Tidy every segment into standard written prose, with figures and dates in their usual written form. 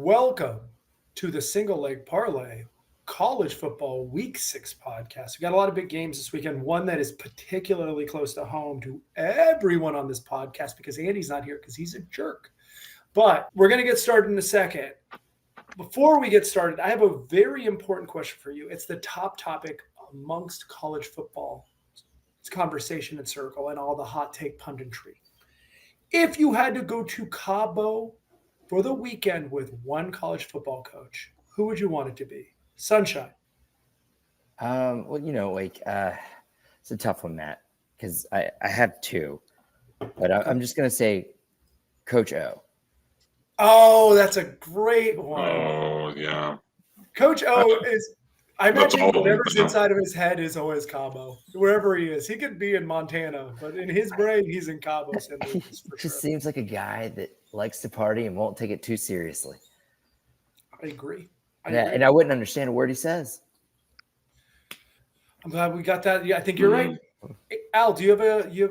Welcome to the Single Leg Parlay College Football Week 6 podcast. We got a lot of big games this weekend. One that is particularly close to home to everyone on this podcast because Andy's not here because he's a jerk. But we're going to get started in a second. Before we get started, I have a very important question for you. It's the top topic amongst college football. It's conversation and circle and all the hot take punditry. If you had to go to Cabo for the weekend with one college football coach, who would you want it to be? Sunshine. It's a tough one, Matt, because I have two, but I'm just going to say Coach O. Oh, that's a great one. Oh, yeah. Coach O is, I imagine whatever's them. inside of his head is always Cabo, wherever he is. He could be in Montana, but in his brain, he's in Cabo. He just seems like a guy that likes to party and won't take it too seriously. I agree. And I wouldn't understand a word he says. I'm glad we got that. Yeah, I think you're right. Al, do you have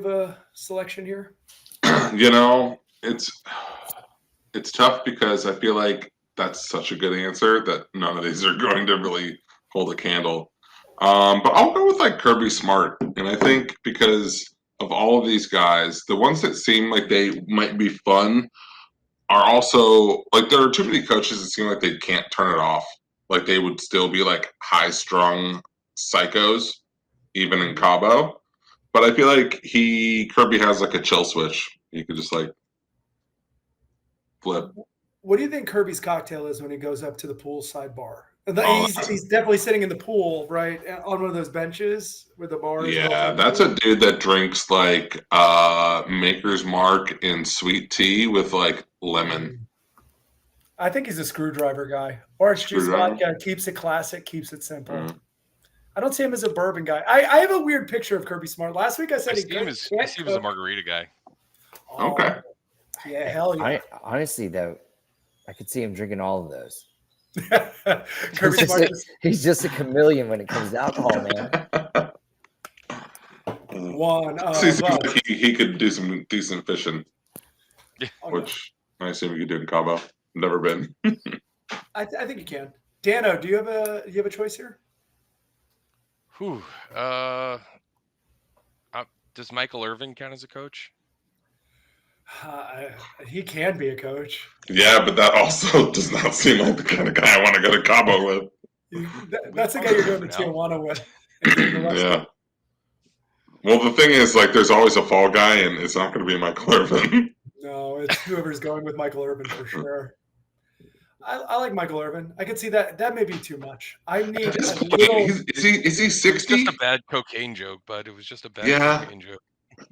a selection here? It's tough because I feel like that's such a good answer that none of these are going to really hold a candle. But I'll go with like Kirby Smart. And I think because of all of these guys, the ones that seem like they might be fun are also like there are too many coaches that seem like they can't turn it off. Like they would still be like high strung psychos, even in Cabo. But I feel like Kirby has like a chill switch. You could just like flip. What do you think Kirby's cocktail is when he goes up to the poolside bar? He's definitely sitting in the pool, right, on one of those benches with the bars. Yeah, that's a dude that drinks like Maker's Mark and sweet tea with like lemon. I think he's a screwdriver guy. Orange juice vodka, keeps it classic, keeps it simple. I don't see him as a bourbon guy. I have a weird picture of Kirby Smart. Last week I said I see him as a margarita guy. Oh, Okay. Yeah, hell yeah. Honestly, though, I could see him drinking all of those. Kirby Smart he's just a chameleon when it comes to alcohol, man. Seems like he could do some decent fishing, which I assume you could do in Cabo. Never been. I think you can. Dano, do you have a choice here? Does Michael Irvin count as a coach? He can be a coach. Yeah, but that also does not seem like the kind of guy I want to go to Cabo with. That's the guy you're going to Tijuana with. Yeah. Well, the thing is, like, there's always a fall guy, and it's not going to be Michael Irvin. No, it's whoever's going with Michael Irvin for sure. I like Michael Irvin. I could see that. That may be too much. I need a little. Is he 60? It's just a bad cocaine joke, but it was just a bad cocaine joke.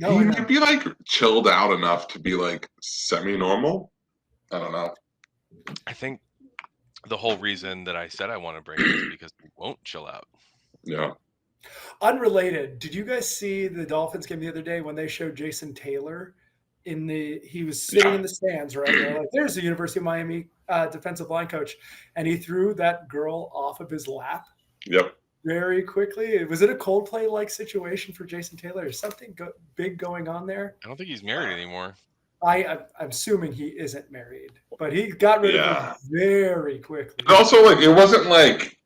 No, he might be like chilled out enough to be like semi-normal. I don't know. I think the whole reason that I said I want to bring it is because he won't chill out. Yeah. Unrelated. Did you guys see the Dolphins game the other day when they showed Jason Taylor he was sitting in the stands, right? They're like, there's the University of Miami defensive line coach, and he threw that girl off of his lap. Yep. Very quickly. Was it a Coldplay-like situation for Jason Taylor? Is something big going on there? I don't think he's married anymore. I'm assuming he isn't married, but he got rid of him very quickly. And also, like, it wasn't like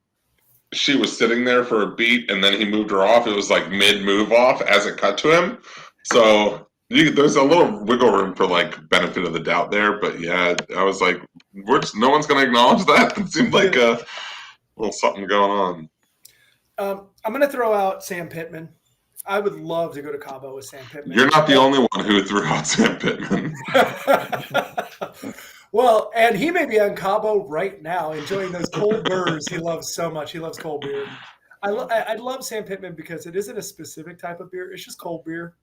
she was sitting there for a beat and then he moved her off. It was like mid-move off as it cut to him. So there's a little wiggle room for like benefit of the doubt there. But yeah, I was like, no one's going to acknowledge that. It seemed like a little something going on. I'm going to throw out Sam Pittman. I would love to go to Cabo with Sam Pittman. You're not the only one who threw out Sam Pittman. Well, and he may be on Cabo right now enjoying those cold beers he loves so much. He loves cold beer. I love Sam Pittman because it isn't a specific type of beer. It's just cold beer.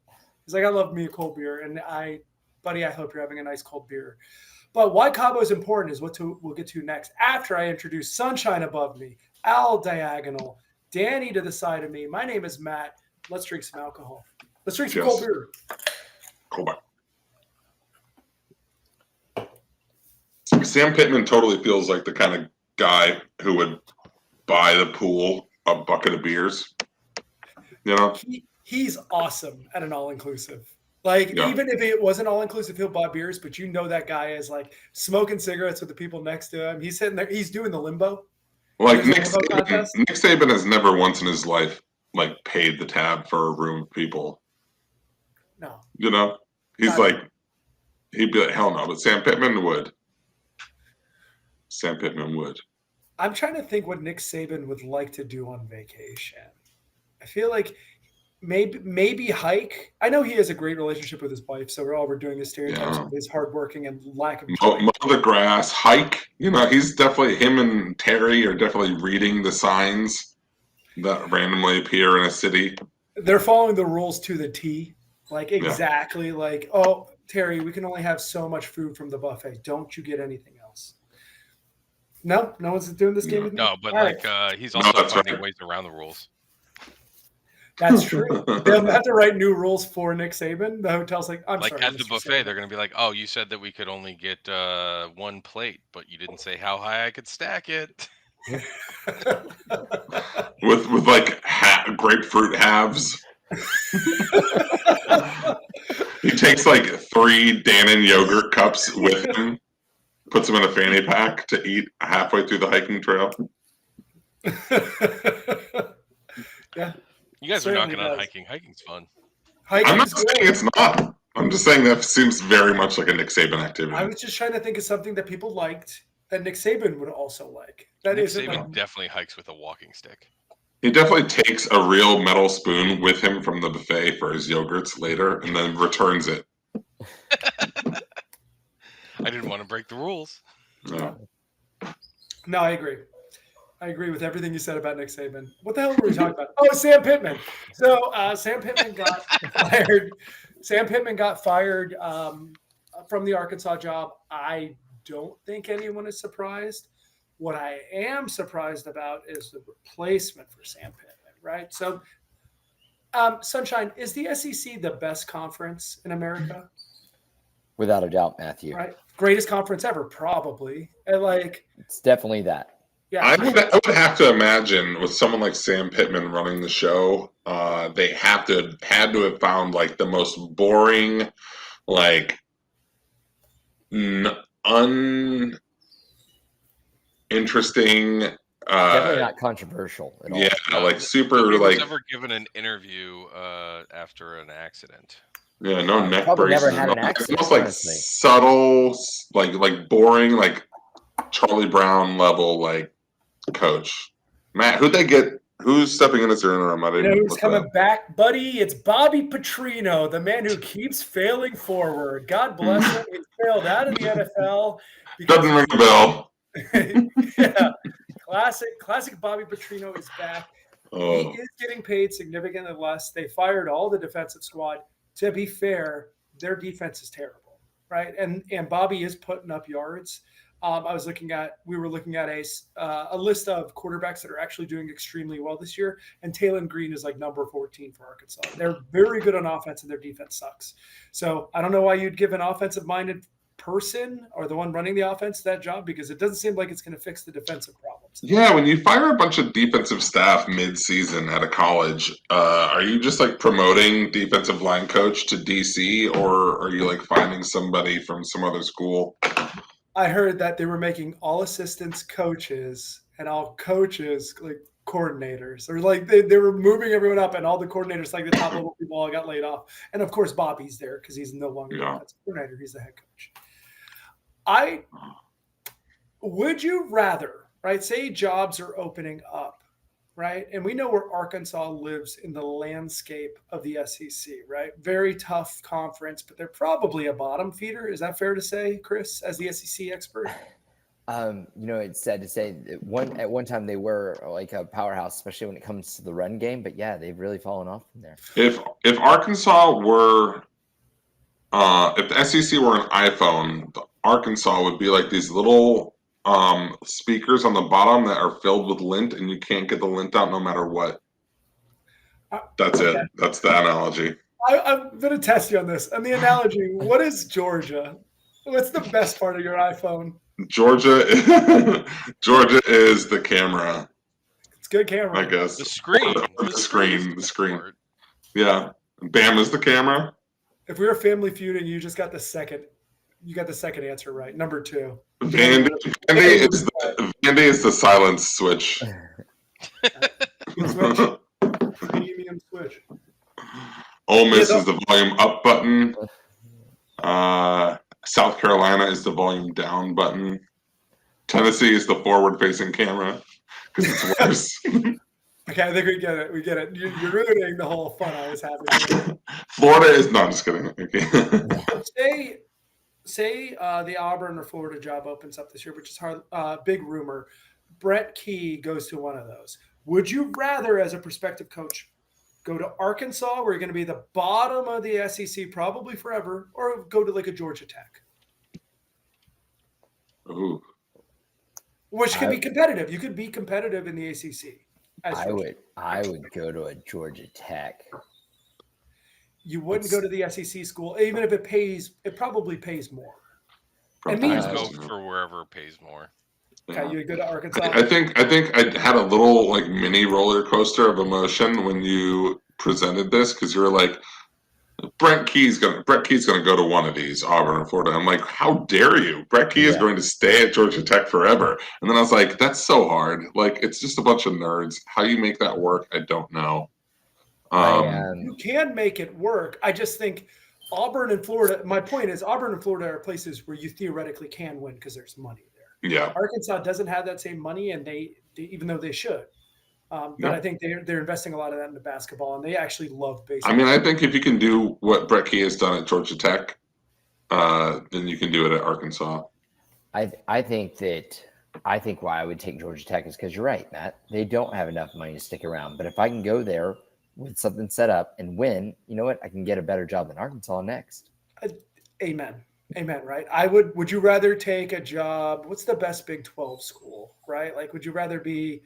He's like, I love me a cold beer. And buddy, I hope you're having a nice cold beer. But why Cabo is important is what we'll get to next after I introduce Sunshine above me, Al diagonal, Danny to the side of me. My name is Matt. Let's drink some alcohol. Let's drink some cold beer. Cold beer. Sam Pittman totally feels like the kind of guy who would buy the pool a bucket of beers. You know? He's awesome at an all-inclusive. Like, Yeah. even if it wasn't all inclusive, he'll buy beers, but you know that guy is like smoking cigarettes with the people next to him. He's sitting there, he's doing the limbo. Like There's a limbo contest. Nick Saban has never once in his life like paid the tab for a room of people. No. You know, he's Not like, he'd be like, hell no, but Sam Pittman would. Sam Pittman would. I'm trying to think what Nick Saban would like to do on vacation. I feel like maybe hike. I know he has a great relationship with his wife, so we're doing the stereotypes of his hardworking and lack of joy. Mow the grass, hike. You know, he's definitely, him and Terry are definitely reading the signs that randomly appear in a city. They're following the rules to the T. Like, exactly. Like, oh, Terry, we can only have so much food from the buffet. Don't you get anything else? No one's doing this game with me? No, but All like right. he's also finding ways around the rules. That's true. They'll have to write new rules for Nick Saban. The hotel's like, I'm Like sorry. at the Mr. buffet, Saban. they're gonna be like, "Oh, you said that we could only get one plate, but you didn't say how high I could stack it." with like grapefruit halves. He takes like 3 Dannon yogurt cups with him, puts them in a fanny pack to eat halfway through the hiking trail. Yeah. You guys are knocking on hiking. Hiking's fun. I'm not saying it's not. I'm just saying that seems very much like a Nick Saban activity. I was just trying to think of something that people liked that Nick Saban would also like. Nick Saban definitely hikes with a walking stick. He definitely takes a real metal spoon with him from the buffet for his yogurts later and then returns it. I didn't want to break the rules. No, I agree. I agree with everything you said about Nick Saban. What the hell were we talking about? Oh, Sam Pittman. So Sam Pittman got fired. Sam Pittman got fired from the Arkansas job. I don't think anyone is surprised. What I am surprised about is the replacement for Sam Pittman, right? So, Sunshine, is the SEC the best conference in America? Without a doubt, Matthew. Right? Greatest conference ever, probably. And it's definitely that. Yeah, I would have to imagine with someone like Sam Pittman running the show, they had to have found like the most boring, like uninteresting. Definitely not controversial at all. Yeah, like super Nobody like. was ever given an interview after an accident. Yeah, no neck probably braces. never had an accident. Almost like honestly. subtle, like boring, like Charlie Brown level, like coach. Matt, who'd they get? Who's stepping in as their interim? You know who's coming back, buddy? It's Bobby Petrino, the man who keeps failing forward. God bless him. He failed out of the NFL. Doesn't ring a bell. Yeah, classic Bobby Petrino is back. Oh. He is getting paid significantly less. They fired all the defensive squad. To be fair, their defense is terrible, right? And Bobby is putting up yards. We were looking at a list of quarterbacks that are actually doing extremely well this year, and Taylon Green is like number 14 for Arkansas. They're very good on offense, and their defense sucks. So I don't know why you'd give an offensive-minded person or the one running the offense that job, because it doesn't seem like it's going to fix the defensive problems. Yeah, when you fire a bunch of defensive staff mid-season at a college, are you just like promoting defensive line coach to DC, or are you like finding somebody from some other school? I heard that they were making all assistants coaches and all coaches like coordinators, or like they were moving everyone up, and all the coordinators, like the top level people, all got laid off. And of course, Bobby's there because he's no longer the offensive coordinator; he's the head coach. Would you rather, right? Say jobs are opening up, right? And we know where Arkansas lives in the landscape of the SEC, right? Very tough conference, but they're probably a bottom feeder. Is that fair to say, Chris, as the SEC expert? It's sad to say that at one time they were like a powerhouse, especially when it comes to the run game. But yeah, they've really fallen off from there. If Arkansas were, if the SEC were an iPhone, Arkansas would be like these little speakers on the bottom that are filled with lint, and you can't get the lint out no matter what. That's it. That's the analogy. I'm going to test you on this. And the analogy, what is Georgia? What's the best part of your iPhone? Georgia is the camera. It's good camera. I guess. The screen. The screen. Yeah. Bama's the camera. If we were Family Feud and you just got the second answer right. Number 2. Vandy is the silence switch. Switch. Premium switch. Ole Miss is the volume up button. South Carolina is the volume down button. Tennessee is the forward-facing camera because it's worse. Okay, I think we get it. We get it. You're ruining the whole fun I was having. Florida is no, I'm just kidding. Okay. Say the Auburn or Florida job opens up this year, which is hard. Big rumor. Brett Key goes to one of those. Would you rather, as a prospective coach, go to Arkansas, where you're going to be the bottom of the SEC probably forever, or go to like a Georgia Tech? Ooh. Which could be competitive. You could be competitive in the ACC. I would go to a Georgia Tech. You wouldn't go to the SEC school, even if it pays. It probably pays more. It means go for wherever pays more. Okay, you would go to Arkansas. I think I had a little like mini roller coaster of emotion when you presented this because you were like, Brett Key's gonna go to one of these, Auburn or Florida. I'm like, how dare you? Brett Key is going to stay at Georgia Tech forever. And then I was like, that's so hard. Like, it's just a bunch of nerds. How you make that work, I don't know. You can make it work. I just think Auburn and Florida. My point is, Auburn and Florida are places where you theoretically can win because there's money there. Yeah. Arkansas doesn't have that same money, and they even though they should. But I think they're investing a lot of that into basketball, and they actually love baseball. I mean, I think if you can do what Brett Key has done at Georgia Tech, then you can do it at Arkansas. I think why I would take Georgia Tech is because you're right, Matt. They don't have enough money to stick around. But if I can go there with something set up and win, you know what? I can get a better job than Arkansas next. Amen. Right. Would you rather take a job? What's the best Big 12 school? Right. Like, would you rather be?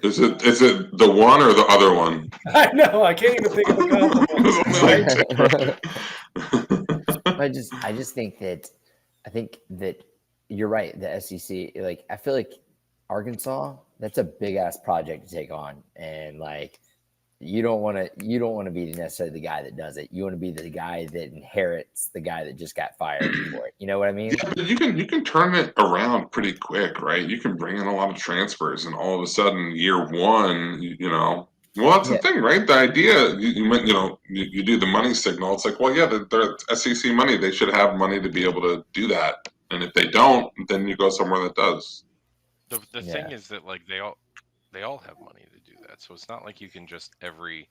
Is it the one or the other one? I know. I can't even think of the I just think that you're right. The SEC, like, I feel like Arkansas, that's a big ass project to take on, and like, you don't want to be necessarily the guy that does it. You want to be the guy that inherits the guy that just got fired for it. You know what I mean? Yeah, but you can turn it around pretty quick, right? You can bring in a lot of transfers, and all of a sudden, year one, well, that's the thing, right? The idea, you do the money signal. It's like, well, yeah, they're SEC money. They should have money to be able to do that. And if they don't, then you go somewhere that does. The thing is that like they all have money to do that, so it's not like you can just every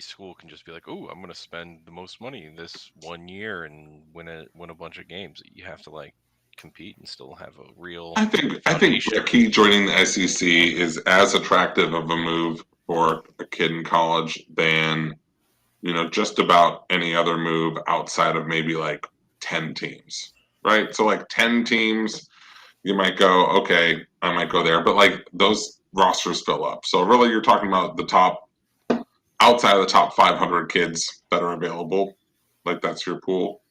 school can just be like, oh, I'm going to spend the most money this 1 year and win a bunch of games. You have to like compete and still have a real. I think Brett Key joining the SEC is as attractive of a move for a kid in college than just about any other move outside of maybe like 10 teams, right? So like 10 teams, you might go, okay, I might go there, but like those rosters fill up. So really, you're talking about the top, outside of the top 500 kids that are available. Like that's your pool.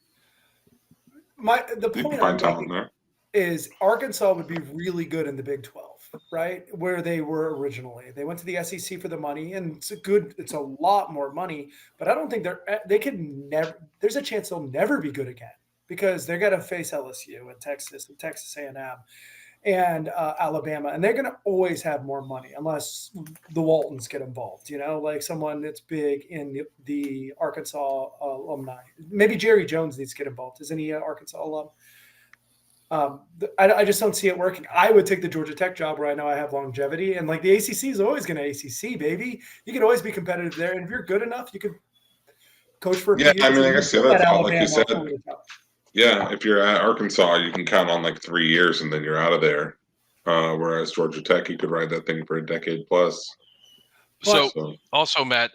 The you point can find talent there. Is Arkansas would be really good in the Big 12, right? Where they were originally. They went to the SEC for the money, and it's a lot more money, but I don't think there's a chance they'll never be good again because they're going to face LSU and Texas A&M and Alabama, and they're going to always have more money unless the Waltons get involved, like someone that's big in the Arkansas alumni. Maybe Jerry Jones needs to get involved. Isn't he an Arkansas alum? I just don't see it working. I would take the Georgia Tech job where I know I have longevity, and like the ACC is always going to ACC, baby. You can always be competitive there, and if you're good enough, you could coach for a few years. I mean, I guess that's how, like you said. Yeah, if you're at Arkansas, you can count on like 3 years, and then you're out of there. Whereas Georgia Tech, you could ride that thing for a decade plus. So also, Matt,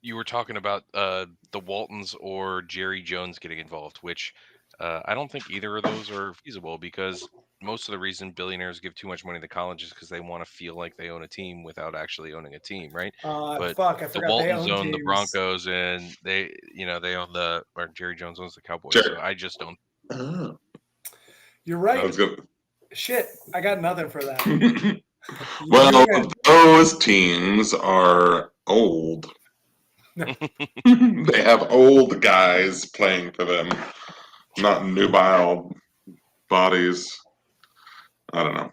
you were talking about the Waltons or Jerry Jones getting involved, which I don't think either of those are feasible because most of the reason billionaires give too much money to colleges is because they want to feel like they own a team without actually owning a team, right? But the Waltons own the Broncos, and they own or Jerry Jones owns the Cowboys. So I just don't. You're right. That was good. Shit, I got nothing for that. Well, those teams are old. They have old guys playing for them, not nubile bodies. I don't know.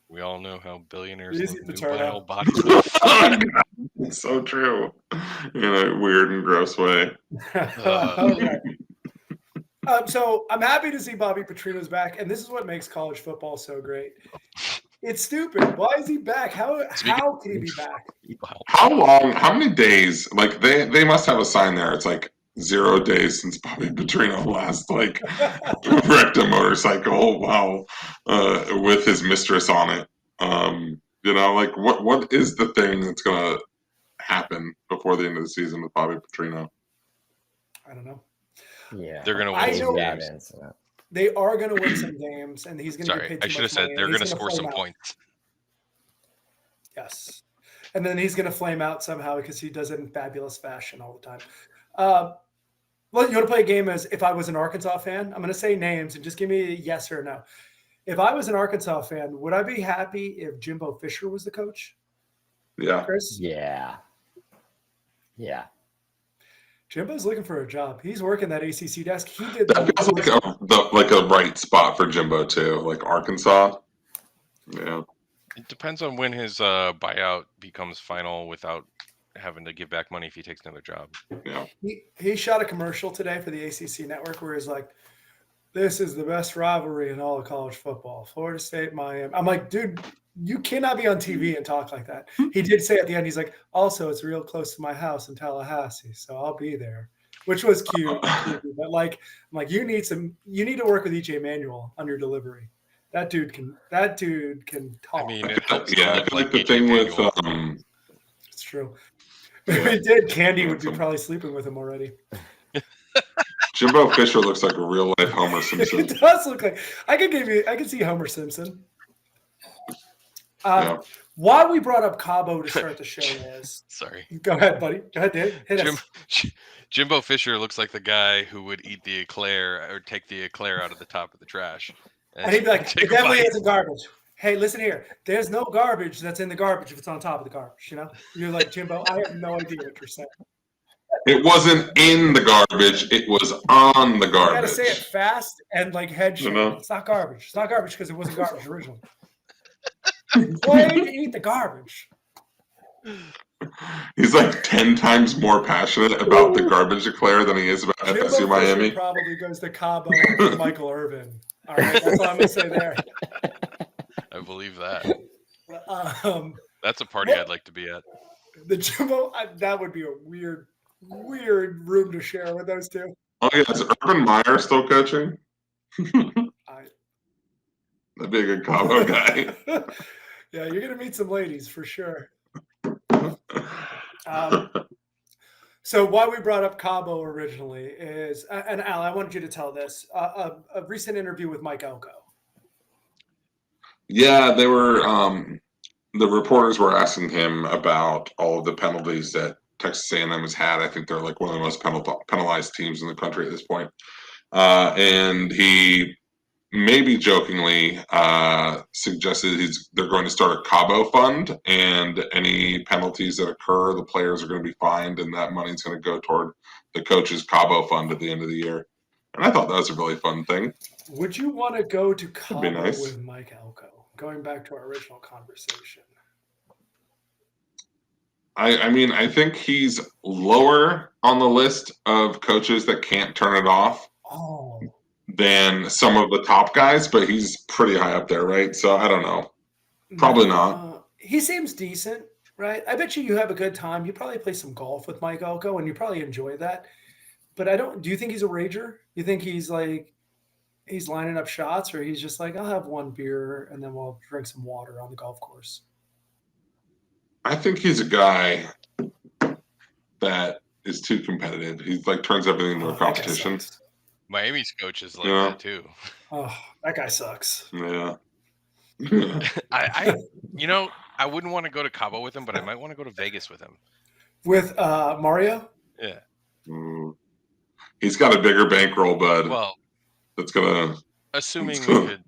We all know how billionaires Easy, love Paterno. nubile bodies. It's so true in a weird and gross way. Okay. So I'm happy to see Bobby Petrino's back, and this is what makes college football so great. It's stupid. Why is he back? How can he be back? How long? How many days? Like they must have a sign there. It's like 0 days since Bobby Petrino last like wrecked a motorcycle. Wow, with his mistress on it. Like what is the thing that's gonna happen before the end of the season with Bobby Petrino? I don't know. Yeah, They're gonna win some games. They are going to win some games, and he's going to get paid too much money. I should have said they're going to score some points. Yes. And then he's going to flame out somehow because he does it in fabulous fashion all the time. Well, you want to play a game as if I was an Arkansas fan? I'm going to say names and just give me a yes or no. If I was an Arkansas fan, would I be happy if Jimbo Fisher was the coach? Yeah. Chris? Yeah. Jimbo's looking for a job. He's working that ACC desk. He did that. Feels like a right spot for Jimbo too, like Arkansas. Yeah. It depends on when his buyout becomes final without having to give back money if he takes another job. Yeah. He shot a commercial today for the ACC network where he's like, "This is the best rivalry in all of college football. Florida State, Miami." I'm like, dude, you cannot be on TV and talk like that. He did say at the end, he's like, also, it's real close to my house in Tallahassee, so I'll be there, which was cute. But like, I'm like, you need to work with EJ Manuel on your delivery. That dude can talk. I mean, it helps. Yeah, I feel like the thing with it's true. If he did, Candy would be probably sleeping with him already. Jimbo Fisher looks like a real life Homer Simpson. It does look like I can see Homer Simpson. Why we brought up Cabo to start the show is sorry. Go ahead, buddy. Go ahead, Dave. Hit us. Jimbo Fisher looks like the guy who would eat the eclair or take the eclair out of the top of the trash. And he'd be like, "It definitely isn't garbage." Hey, listen here. There's no garbage that's in the garbage if it's on top of the garbage. You know, you're like, Jimbo, I have no idea what you're saying. It wasn't in the garbage. It was on the garbage. You got to say it fast and like head shake. It's not garbage. It's not garbage because it wasn't garbage originally. Why did you eat the garbage? He's like 10 times more passionate about the garbage eclair than he is about Jimbo FSU Miami. Fisher probably goes to Cabo with Michael Irvin. All right, that's all I'm gonna say there. I believe that. That's a party I'd like to be at. The Jimbo, that would be a weird room to share with those two. Oh yeah, is Urban Meyer still coaching? That'd be a good Cabo guy. Yeah, you're gonna meet some ladies for sure. So why we brought up Cabo originally is, and Al, I wanted you to tell this, a recent interview with Mike Elko. Yeah, they were. The reporters were asking him about all of the penalties that Texas A&M has had. I think they're like one of the most penalized teams in the country at this point. And he maybe jokingly suggested they're going to start a Cabo Fund, and any penalties that occur, the players are going to be fined, and that money's going to go toward the coach's Cabo Fund at the end of the year. And I thought that was a really fun thing. Would you want to go to Cabo nice. with Mike Elko? Going back to our original conversation. I mean, I think he's lower on the list of coaches that can't turn it off than some of the top guys, but he's pretty high up there, right? So I don't know. Probably not. He seems decent, right? I bet you have a good time. You probably play some golf with Mike Elko, and you probably enjoy that. But do you think he's a rager? You think he's like, he's lining up shots, or he's just like, I'll have one beer and then we'll drink some water on the golf course? I think he's a guy that is too competitive. He's like turns everything into a competition. Miami's coach is like that too. Oh, that guy sucks. Yeah. I wouldn't want to go to Cabo with him, but I might want to go to Vegas with him. With Mario? Yeah. He's got a bigger bankroll, bud. Well, that's gonna. Assuming we could.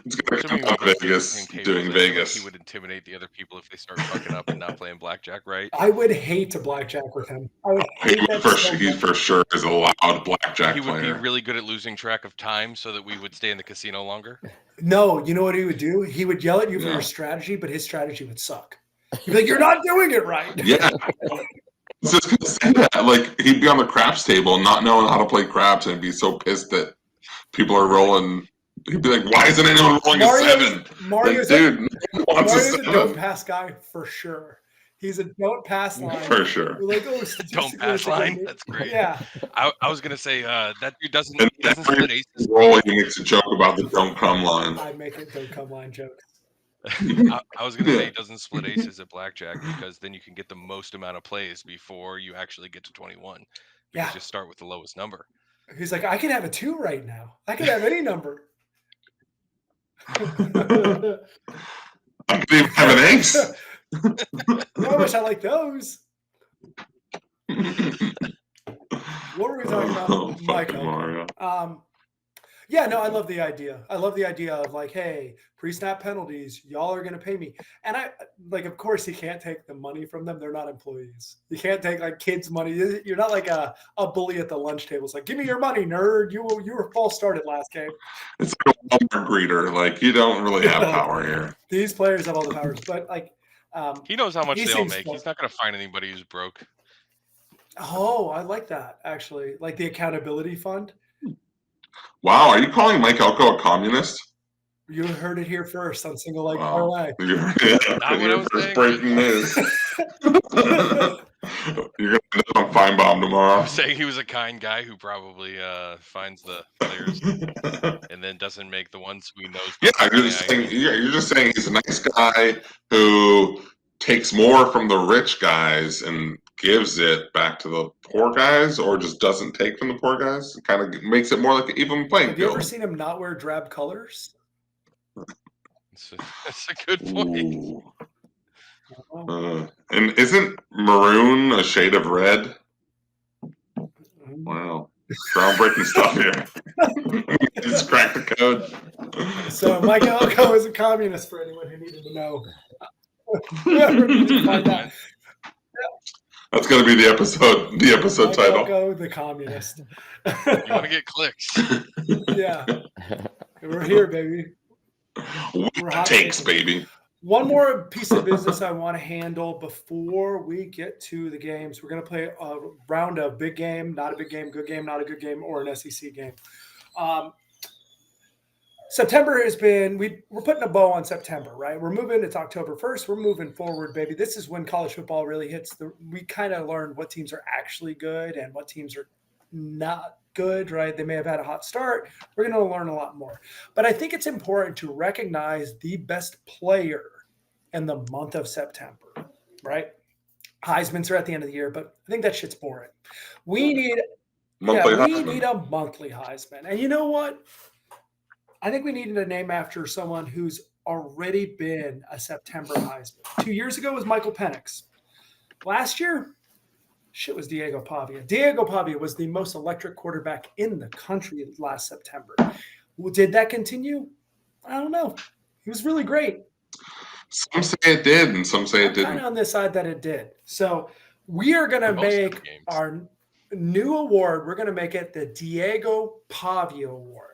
It's going to Assuming come we out get Vegas tables, doing I feel like Vegas. he would intimidate the other people if they start fucking up and not playing blackjack right. I would hate to blackjack with him. I would hate that so He much. for sure is a loud blackjack He would player. be really good at losing track of time so that we would stay in the casino longer. No, you know what he would do? He would yell at you for your strategy, but his strategy would suck. He'd be like, "You're not doing it right." Yeah. I was just gonna say that. Like, he'd be on the craps table not knowing how to play craps and be so pissed that people are rolling. He'd be like, "Why isn't anyone rolling a 7?" Mario's like, dude, no one wants Mario's a a 7. don't pass guy for sure. He's a don't pass line. For sure. Like, oh, Don't pass line. That's great. Yeah. I was gonna say that dude doesn't And split aces. Roll, he makes a joke about the don't come line. I make it don't come line jokes. I was gonna say he doesn't split aces at blackjack because then you can get the most amount of plays before you actually get to 21. Because you start with the lowest number. He's like, I can have a 2 right now. I can have any number. I could even have an ace. I wish I like those. What were we talking about? Mario. Yeah, no, I love the idea. I love the idea of like, hey, pre-snap penalties, y'all are going to pay me. And I like, of course, you can't take the money from them. They're not employees. You can't take like kids' money. You're not like a bully at the lunch table. It's like, give me your money, nerd. You were false started last game. It's like a Walmart greeter. Like, you don't really have power here. These players have all the powers, but like, he knows how much they all make. He's not going to find anybody who's broke. Oh, I like that actually. Like the accountability fund. Wow, are you calling Mike Elko a communist? You heard it here first on Single Leg Parlay. You're first breaking news. You're gonna end up on Feinbaum tomorrow. I'm saying he was a kind guy who probably finds the players and then doesn't make the ones who he knows. Yeah, you're just saying he's a nice guy who takes more from the rich guys and gives it back to the poor guys, or just doesn't take from the poor guys. It kind of makes it more like an even playing field. Have you ever seen him not wear drab colors? That's a good point. And isn't maroon a shade of red? Wow. Groundbreaking stuff here. Just crack the code. So Mike Elko is a communist for anyone who needed to know. Whoever needed to find out. That's going to be the episode Mike title. Elko, the communist. You want to get clicks. Yeah. We're here, baby. We're hot takes, baby. One more piece of business I want to handle before we get to the games. We're going to play a round of big game, not a big game, good game, not a good game, or an SEC game. September has been, we're putting a bow on September, right? We're moving, it's October 1st. We're moving forward, baby. This is when college football really hits we kind of learn what teams are actually good and what teams are not good, right? They may have had a hot start. We're going to learn a lot more. But I think it's important to recognize the best player in the month of September, right? Heisman's are at the end of the year, but I think that shit's boring. We need a monthly Heisman. And you know what? I think we needed a name after someone who's already been a September Heisman. 2 years ago was Michael Penix. Last year, shit was Diego Pavia. Diego Pavia was the most electric quarterback in the country last September. Did that continue? I don't know. He was really great. Some say it did, and some say it didn't. Kind of on this side that it did. So we are going to make our new award. We're going to make it the Diego Pavia Award.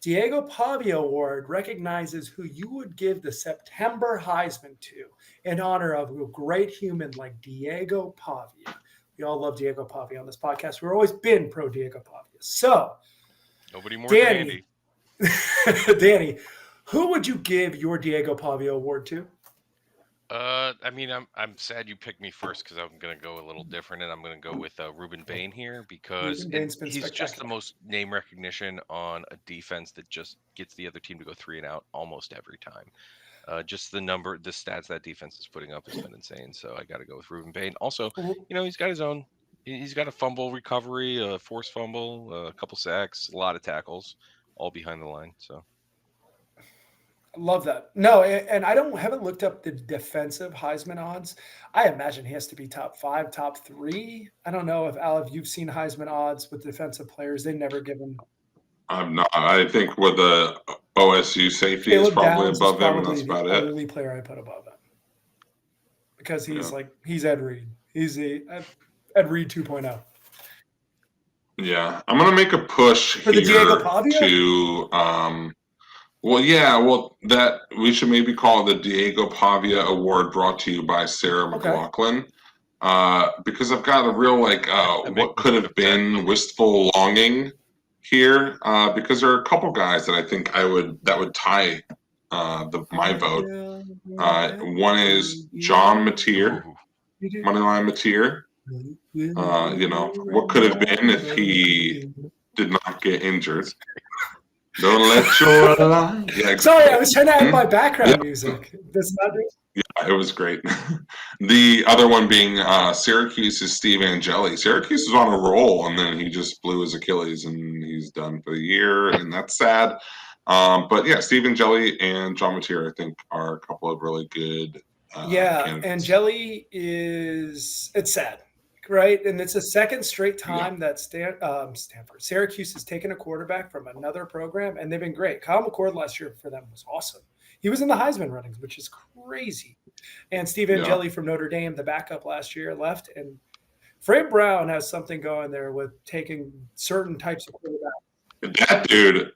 Diego Pavia Award recognizes who you would give the September Heisman to in honor of a great human like Diego Pavia. We all love Diego Pavia on this podcast. We've always been pro Diego Pavia. So, nobody more than Andy. Danny, who would you give your Diego Pavia Award to? I mean, I'm sad you picked me first because I'm going to go a little different, and I'm going to go with Ruben Bain here because he's just the most name recognition on a defense that just gets the other team to go 3 and out almost every time. Just the stats that defense is putting up has been insane. So I got to go with Ruben Bain. Also, he's got his own. He's got a fumble recovery, a forced fumble, a couple sacks, a lot of tackles, all behind the line. So. Love that. No, and I haven't looked up the defensive Heisman odds. I imagine he has to be top 5, top 3. I don't know if you've seen Heisman odds with defensive players. They never give him. I'm not. I think with the OSU safety is Caleb probably Downs above is him, and probably that's the about it. only player I put above him because he's Yeah. he's Ed Reed. He's the Ed Reed 2.0. Yeah, I'm gonna make a push For the Diego here Pavia? to that we should maybe call it the Diego Pavia Award, brought to you by Sarah Okay. McLaughlin. Because I've got a real what could have been wistful longing here. Because there are a couple guys that I think that would tie my vote. One is John Mateer, Moneyline Mateer. What could have been if he did not get injured. Don't let your light. Yeah, exactly. Sorry, I was trying to add my background music. That's not it. Yeah, it was great. The other one being Syracuse's Steve Angeli. Syracuse is on a roll, and then he just blew his Achilles, and he's done for the year, and that's sad. But yeah, Steve Angeli and John Mateer, I think, are a couple of really good candidates. Angeli it's sad, right? And it's the second straight time that Syracuse has taken a quarterback from another program, and they've been great. Kyle McCord last year for them was awesome. He was in the Heisman runnings, which is crazy. And Steve Angeli from Notre Dame, the backup last year, left. And Fran Brown has something going there with taking certain types of quarterbacks. That dude,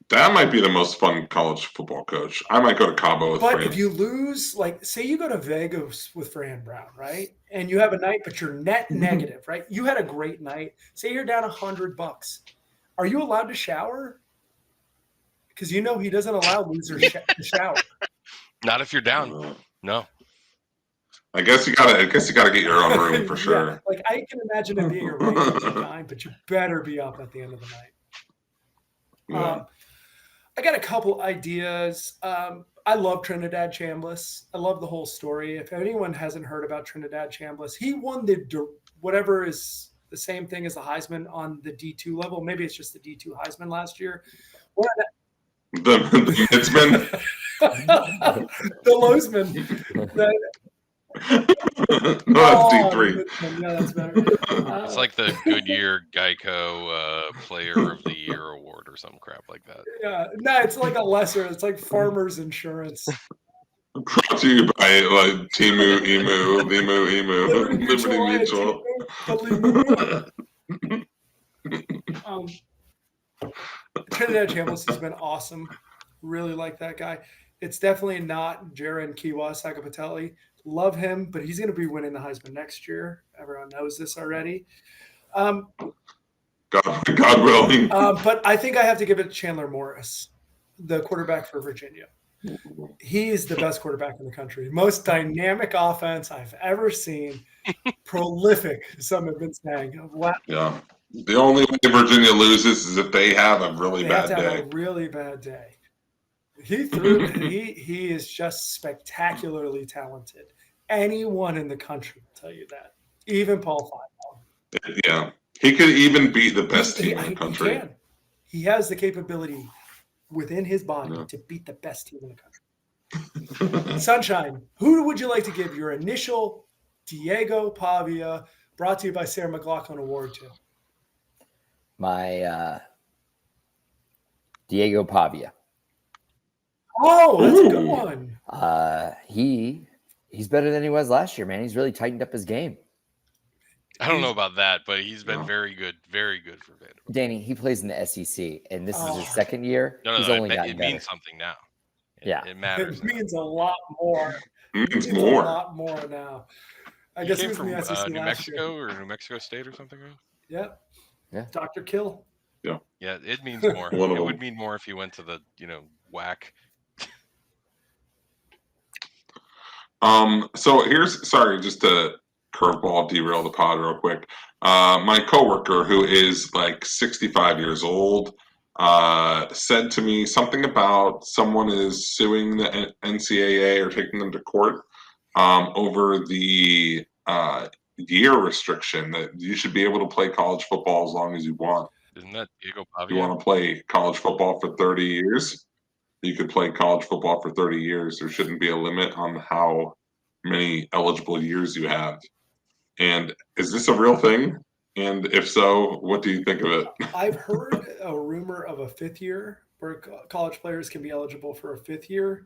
that might be the most fun college football coach. I might go to Cabo with But Fran. if you lose, say you go to Vegas with Fran Brown, right? And you have a night, but you're net negative, right? You had a great night. Say you're down $100. Are you allowed to shower? Because he doesn't allow losers to shower. Not if you're down. No. I guess you gotta get your own room for sure. Yeah, I can imagine it being a regular time, but you better be up at the end of the night. Yeah. I got a couple ideas. I love Trinidad Chambliss. I love the whole story. If anyone hasn't heard about Trinidad Chambliss, he won whatever is the same thing as the Heisman on the D2 level. Maybe it's just the D2 Heisman last year. The Mitzman. The Lowsman. No, that's D3. Yeah, that's better. It's like the Goodyear Geico Player of the Year award or some crap like that. Yeah, no, it's like a lesser. It's like Farmers Insurance. Brought to you by Timu, Emu, Liberty Mutual. Trinidad Chambliss has been awesome. Really like that guy. It's definitely not Jaron Kiwa-Sakapatelli. Love him, but he's going to be winning the Heisman next year. Everyone knows this already. God willing. But I think I have to give it to Chandler Morris, the quarterback for Virginia. He is the best quarterback in the country. Most dynamic offense I've ever seen. Prolific, some have been saying. Wow. Yeah. The only way Virginia loses is if they have a really bad day. Have a really bad day. He is just spectacularly talented. Anyone in the country will tell you that. Even Paul Finebaum. Yeah. He could even beat the best team in the country. He can. He has the capability within his body to beat the best team in the country. Sunshine, who would you like to give your initial Diego Pavia, brought to you by Sarah McLaughlin Award to? My Diego Pavia. Oh, that's a good one. He's better than he was last year, man. He's really tightened up his game. I don't know about that, but he's been very good for Vanderbilt. Danny, he plays in the SEC, and this is his second year. He's only gotten better. It means something now. It matters. It means a lot more. It means more. A lot more now. I guess he was from in the SEC New last Mexico year. or New Mexico State or something, right? Yep. Yeah. Dr. Kill. Yeah. Yeah, it means more. It would mean more if you went to the, WAC. So just to curveball derail the pod real quick. My coworker, who is 65 years old, said to me something about someone is suing the NCAA or taking them to court over the year restriction that you should be able to play college football as long as you want. Isn't that Diego Pavia? You want to play college football for 30 years? You could play college football for 30 years. There shouldn't be a limit on how many eligible years you have. And is this a real thing? And if so, what do you think of it? I've heard a rumor of a 5th year where college players can be eligible for a 5th year.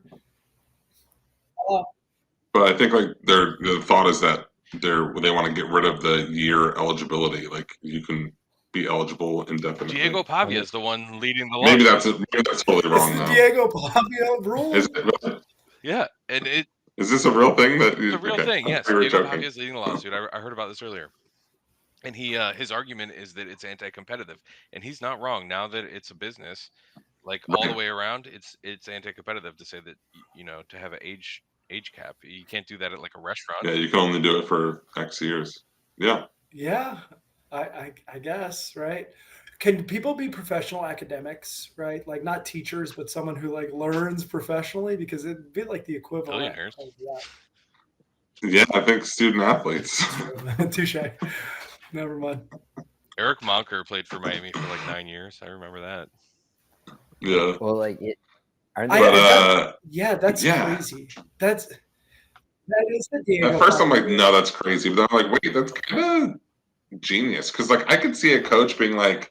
But I think like the thought is that they want to get rid of the year eligibility. Like you can be eligible indefinitely. Diego Pavia is the one leading the Maybe lawsuit. that's totally wrong. It's the though. Diego Pavia rule. Is it really? Yeah, and Is this a real thing? it's a real thing. Yes, We were Diego joking. Pavia is leading the lawsuit. I heard about this earlier, and his argument is that it's anti-competitive, and he's not wrong. Now that it's a business, like all the way around, it's anti-competitive to say that to have an age cap. You can't do that at like a restaurant. Yeah, you can only do it for X years. Yeah. Yeah, I guess, right? Can people be professional academics, right? Like not teachers, but someone who like learns professionally, because it'd be like the equivalent Billionaires. of that. Yeah, I think student athletes. Touche. Never mind. Eric Monker played for Miami for like 9 years. I remember that. Yeah. Well, like it. Aren't I- they? That's Yeah. crazy. That is the Diego. At first, I'm like, Pavia. no, that's crazy. But then I'm like, wait, that's kind of genius. Because like, I could see a coach being like,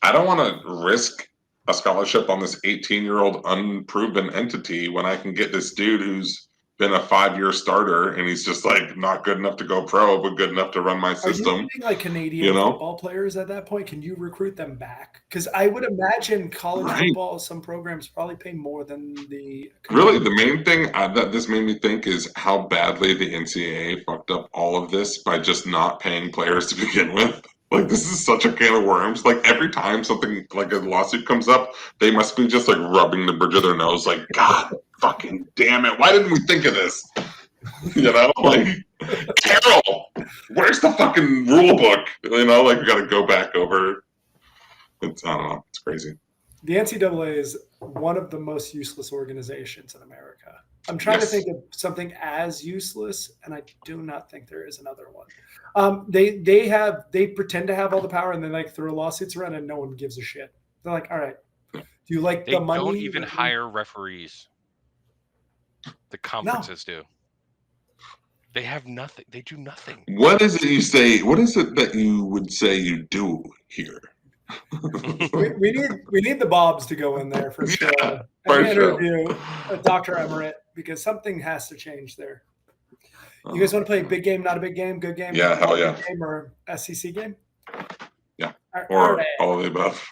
I don't want to risk a scholarship on this 18-year-old unproven entity when I can get this dude who's been a 5-year starter and he's just like not good enough to go pro, but good enough to run my Are you system. getting like Canadian you know? football players at that point? Can you recruit them back? Because I would imagine college Right. football, some programs probably pay more than the. Really, the main thing that this made me think is how badly the NCAA fucked up all of this by just not paying players to begin with. Like, this is such a can of worms. Like, every time something like a lawsuit comes up, they must be just like rubbing the bridge of their nose, like, God fucking damn it. Why didn't we think of this? Like, Carol, where's the fucking rule book? Like, we got to go back over. I don't know. It's crazy. The NCAA is one of the most useless organizations in America. I'm trying to think of something as useless, and I do not think there is another one. They pretend to have all the power, and then like throw lawsuits around, and no one gives a shit. They're like, all right, do you like They the money? don't even hire referees. The conferences do. They have nothing. They do nothing. What is it you say? What is it that you would say you do here? we need the Bobs to go in there for sure and interview Dr. Emmerich, because something has to change there. You guys want to play big game, not a big game, good game? Yeah, hell yeah. Big game or SEC game? Yeah. All Or all of the above.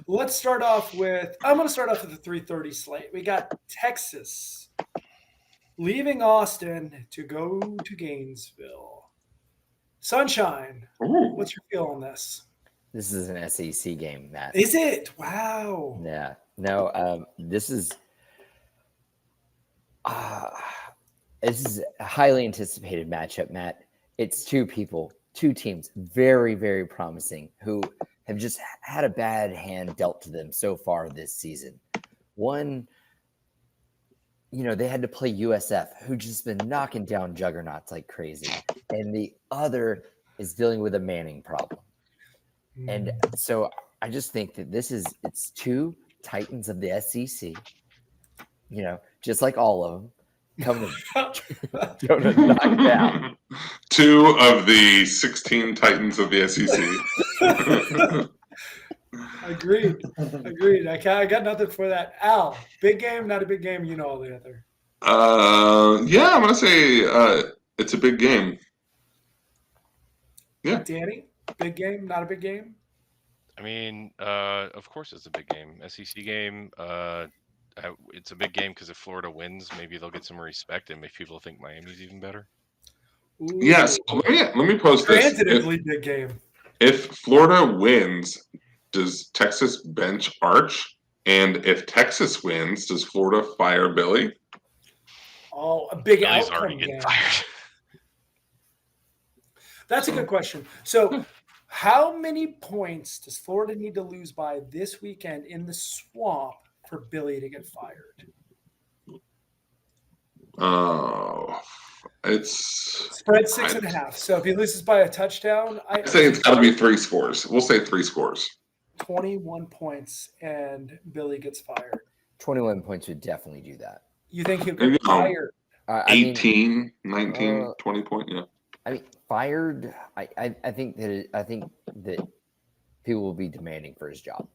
Let's start off with. I'm going to start off with the 3:30 slate. We got Texas leaving Austin to go to Gainesville. Sunshine. Ooh. What's your feel on this? This is an SEC game, Matt. Is it? Wow. Yeah. No, this is a highly anticipated matchup, Matt. It's two teams, very, very promising, who have just had a bad hand dealt to them so far this season. One, they had to play USF, who just been knocking down juggernauts like crazy. And the other is dealing with a Manning problem. And so I just think that it's two Titans of the SEC, just like all of them, coming to knock down. Two of the 16 Titans of the SEC. Agreed. I got nothing for that. Al, big game, not a big game. You know all the other. Yeah, I'm gonna say it's a big game. Yeah. Danny, big game, not a big game. I mean, of course it's a big game. SEC game. It's a big game because if Florida wins, maybe they'll get some respect and make people think Miami's even better. Ooh. Yes. Let me pose this. Transitively big game. If Florida wins, does Texas bench Arch? And if Texas wins, does Florida fire Billy? Oh, a big Billy's outcome already getting game. fired. That's a good question. So, how many points does Florida need to lose by this weekend in the swamp for Billy to get fired? Oh, it's spread 6.5. So if he loses by a touchdown, I'd say it's got to be 3 scores. We'll say 3 scores. 21 points and Billy gets fired. 21 points would definitely do that. You think he'll get fired? 18, 19, 20 point, yeah. I mean, fired, I think that people will be demanding for his job.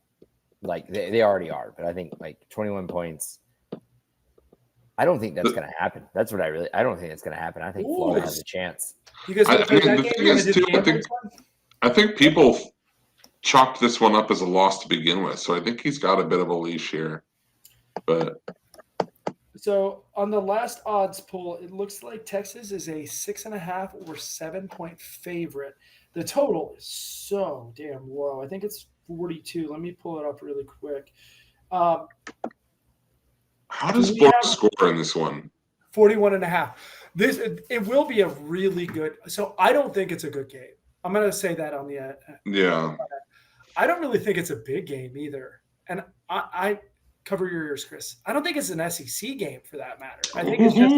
Like they already are, but I think like 21 points. I don't think that's going to happen. That's what I don't think it's going to happen. I think Florida has a chance. You guys want to play that game? You want to do the game next one? I think people chalked this one up as a loss to begin with, so I think he's got a bit of a leash here. But so on the last odds poll, it looks like Texas is a 6.5 or 7-point favorite. The total is so damn low. I think it's 42. Let me pull it up really quick. How does Florida score in this one? 41.5. It will be a really good. So I don't think it's a good game. I'm going to say that on the yeah. I don't really think it's a big game either. And I cover your ears, Chris. I don't think it's an SEC game for that matter. I think it's just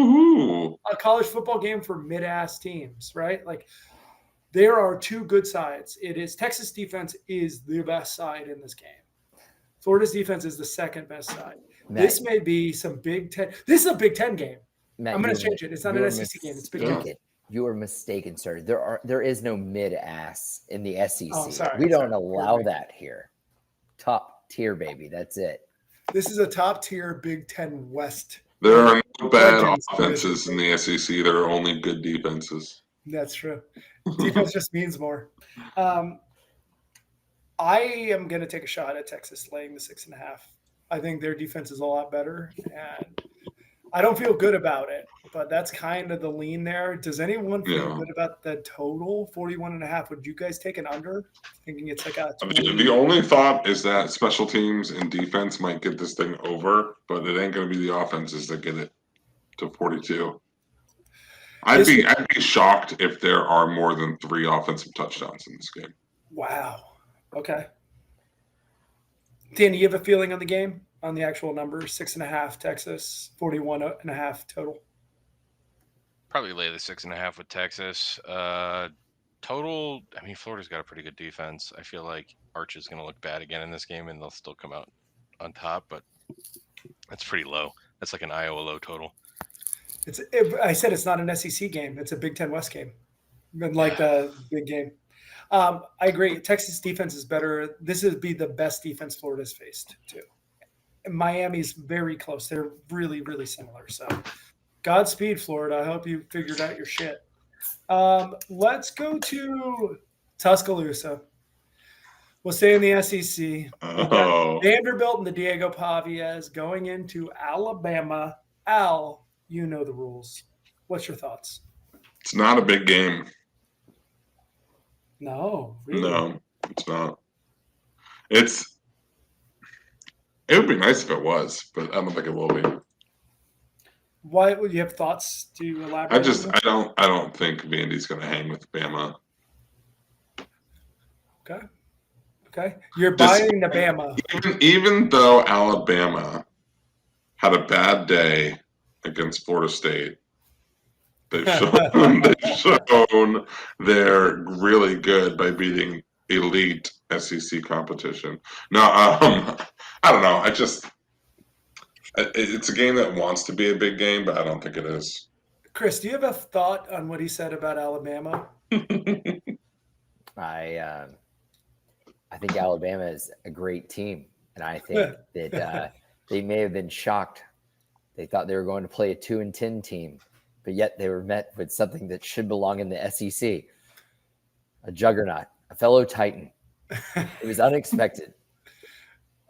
a college football game for mid-ass teams, right? Like there are two good sides. It is Texas defense is the best side in this game. Florida's defense is the second best side. Matt, this may be some Big Ten. This is a Big Ten game. Matt, I'm going to change it. It's not an SEC game. It's Big Ten. You are mistaken, sir. There is no mid-ass in the SEC. Oh, sorry, we don't allow that here. Top tier, baby. That's it. This is a top tier Big Ten West. There are no bad offenses in the SEC. There are only good defenses. That's true. Defense just means more. I am going to take a shot at Texas laying the 6.5. I think their defense is a lot better, and I don't feel good about it, but that's kind of the lean there. Does anyone feel good about the total 41.5? Would you guys take an under, thinking it's like a 20? The only thought is that special teams and defense might get this thing over, but it ain't going to be the offenses that get it to 42. I'd be shocked if there are more than 3 offensive touchdowns in this game. Wow. Okay. Dan, do you have a feeling on the game, on the actual number? 6.5 Texas, 41.5 total. Probably lay the 6.5 with Texas. Total, I mean, Florida's got a pretty good defense. I feel like Arch is going to look bad again in this game, and they'll still come out on top, but that's pretty low. That's like an Iowa low total. I said it's not an SEC game. It's a Big Ten West game, like the big game. I agree. Texas defense is better. This would be the best defense Florida's faced, too. And Miami's very close. They're really, really similar. So, Godspeed, Florida. I hope you figured out your shit. Let's go to Tuscaloosa. We'll stay in the SEC. Vanderbilt and the Diego Pavias going into Alabama. Al, you know the rules. What's your thoughts? It's not a big game. No, really? No, it's not. It would be nice if it was, but I don't think it will be. Why would you have thoughts to elaborate? I don't think Vandy's going to hang with Bama. Okay. You're buying the Bama. Even though Alabama had a bad day against Florida State, they've shown they're really good by beating elite SEC competition. No, I don't know. It's a game that wants to be a big game, but I don't think it is. Chris, do you have a thought on what he said about Alabama? I think Alabama is a great team, and I think that they may have been shocked. They thought they were going to play a 2-10 team, but yet they were met with something that should belong in the SEC, a juggernaut, a fellow Titan. It was unexpected.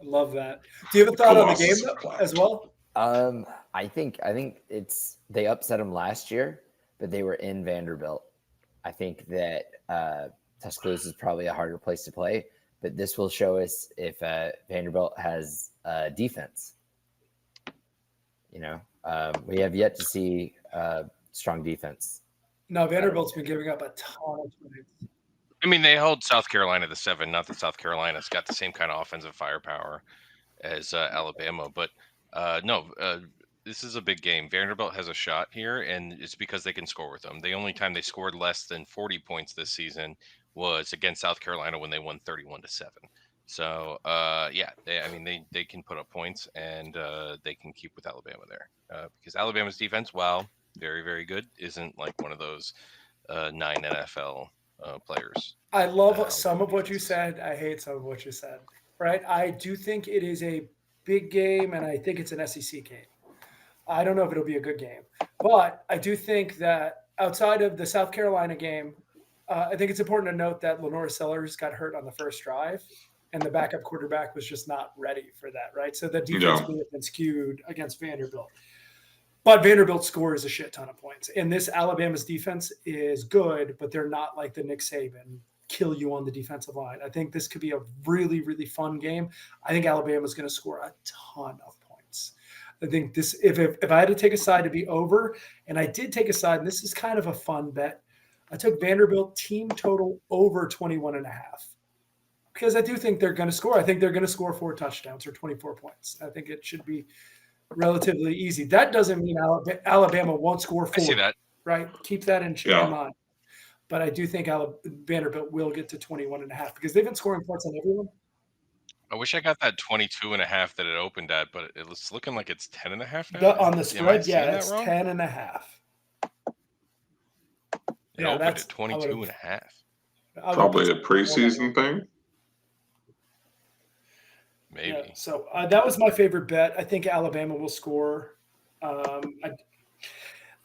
I love that. Do you have a thought on the game as well? I think it's they upset them last year, but they were in Vanderbilt. I think that Tuscaloosa is probably a harder place to play, but this will show us if Vanderbilt has defense. You know, we have yet to see strong defense. No, Vanderbilt's been giving up a ton of points. I mean, they held South Carolina to 7. Not that South Carolina's got the same kind of offensive firepower as Alabama, but this is a big game. Vanderbilt has a shot here, and it's because they can score with them. The only time they scored less than 40 points this season was against South Carolina when they won 31-7. So, they can put up points, and they can keep with Alabama there because Alabama's defense, while very, very good, isn't like one of those 9 NFL players. I love some of what you said. I hate some of what you said. Right? I do think it is a big game, and I think it's an SEC game. I don't know if it'll be a good game, but I do think that outside of the South Carolina game, I think it's important to note that Lenore Sellers got hurt on the first drive, and the backup quarterback was just not ready for that, right? So the defense would have been skewed against Vanderbilt. But Vanderbilt scores a shit ton of points. And this Alabama's defense is good, but they're not like the Nick Saban kill you on the defensive line. I think this could be a really, really fun game. I think Alabama's going to score a ton of points. I think this, if I had to take a side to be over, and I did take a side, and this is kind of a fun bet, I took Vanderbilt team total over 21.5 because I do think they're going to score. I think they're going to score 4 touchdowns or 24 points. I think it should be relatively easy. That doesn't mean Alabama won't score 4. I see that. Right? Keep that in mind. But I do think Vanderbilt will get to 21.5 because they've been scoring points on everyone. I wish I got that 22.5 that it opened at, but it's looking like it's 10.5 now. On the spread, yeah, it's 10.5. It opened at 22.5. Probably a preseason thing. Maybe. Yeah, so that was my favorite bet. I think Alabama will score.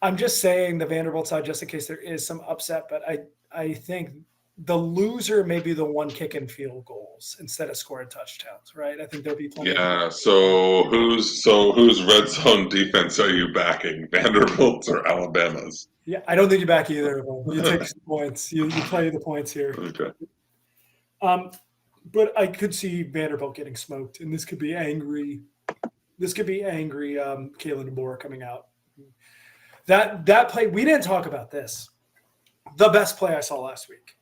I'm just saying the Vanderbilt side just in case there is some upset, but I think the loser may be the one kicking field goals instead of scoring touchdowns, right? I think there'll be plenty. Yeah. So whose red zone defense are you backing, Vanderbilt's or Alabama's? Yeah, I don't think you back either of them. You take some points. You play the points here. Okay. But I could see Vanderbilt getting smoked, and this could be angry. Kalen DeBoer coming out. That play, we didn't talk about this. The best play I saw last week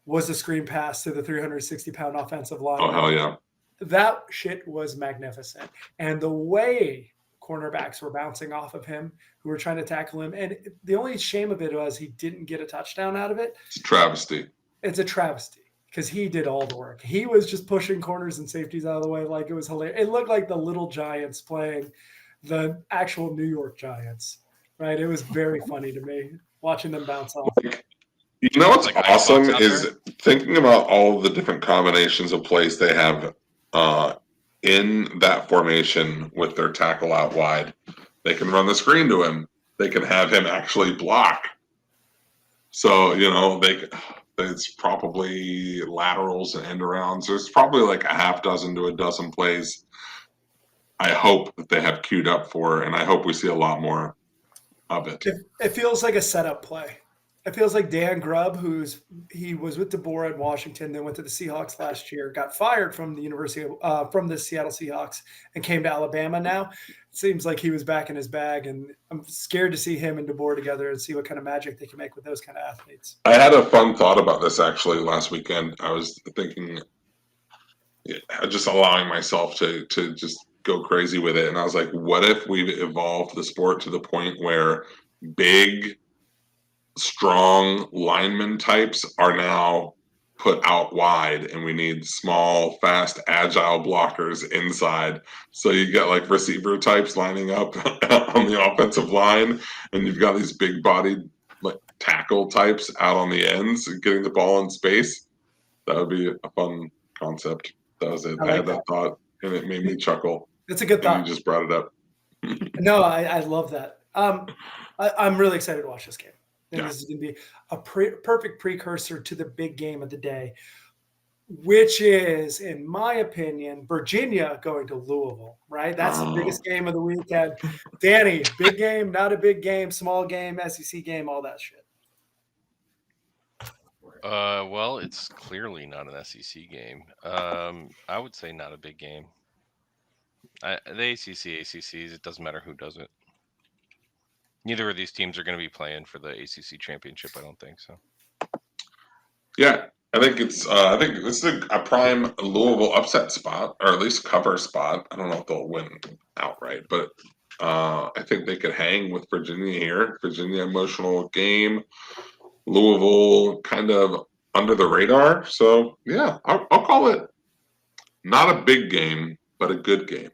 was the screen pass to the 360-pound offensive line. Oh, hell yeah. That shit was magnificent. And the way cornerbacks were bouncing off of him who were trying to tackle him, and the only shame of it was he didn't get a touchdown out of it. It's a travesty. It's a travesty because he did all the work. He was just pushing corners and safeties out of the way like it was hilarious. It looked like the little Giants playing the actual New York Giants. Right, it was very funny to me watching them bounce off. You know what's awesome is thinking about all the different combinations of plays they have in that formation with their tackle out wide. They can run the screen to him. They can have him actually block. So it's probably laterals and end arounds. There's probably like a half dozen to a dozen plays. I hope that they have queued up for, and I hope we see a lot more of it. It feels like a setup play. It feels like Dan Grubb, he was with DeBoer in Washington, then went to the Seahawks last year, got fired from the from the Seattle Seahawks, and came to Alabama now. It seems like he was back in his bag, and I'm scared to see him and DeBoer together and see what kind of magic they can make with those kind of athletes. I had a fun thought about this actually last weekend. I was thinking, just allowing myself to just go crazy with it. And I was like, what if we've evolved the sport to the point where big, strong lineman types are now put out wide and we need small, fast, agile blockers inside. So you get like receiver types lining up on the offensive line, and you've got these big bodied like tackle types out on the ends and getting the ball in space. That would be a fun concept. That was it. I had that thought and it made me chuckle. It's a good thought. You just brought it up. No, I love that. I'm really excited to watch this game. This is going to be a perfect precursor to the big game of the day, which is, in my opinion, Virginia going to Louisville, right? That's the biggest game of the weekend. Danny, big game, not a big game, small game, SEC game, all that shit. Well, it's clearly not an SEC game. I would say not a big game. The ACCs, it doesn't matter who does it. Neither of these teams are going to be playing for the ACC championship, I don't think so. Yeah, I think it's a prime Louisville upset spot, or at least cover spot. I don't know if they'll win outright, but I think they could hang with Virginia here. Virginia emotional game. Louisville kind of under the radar. So, yeah, I'll call it not a big game, but a good game.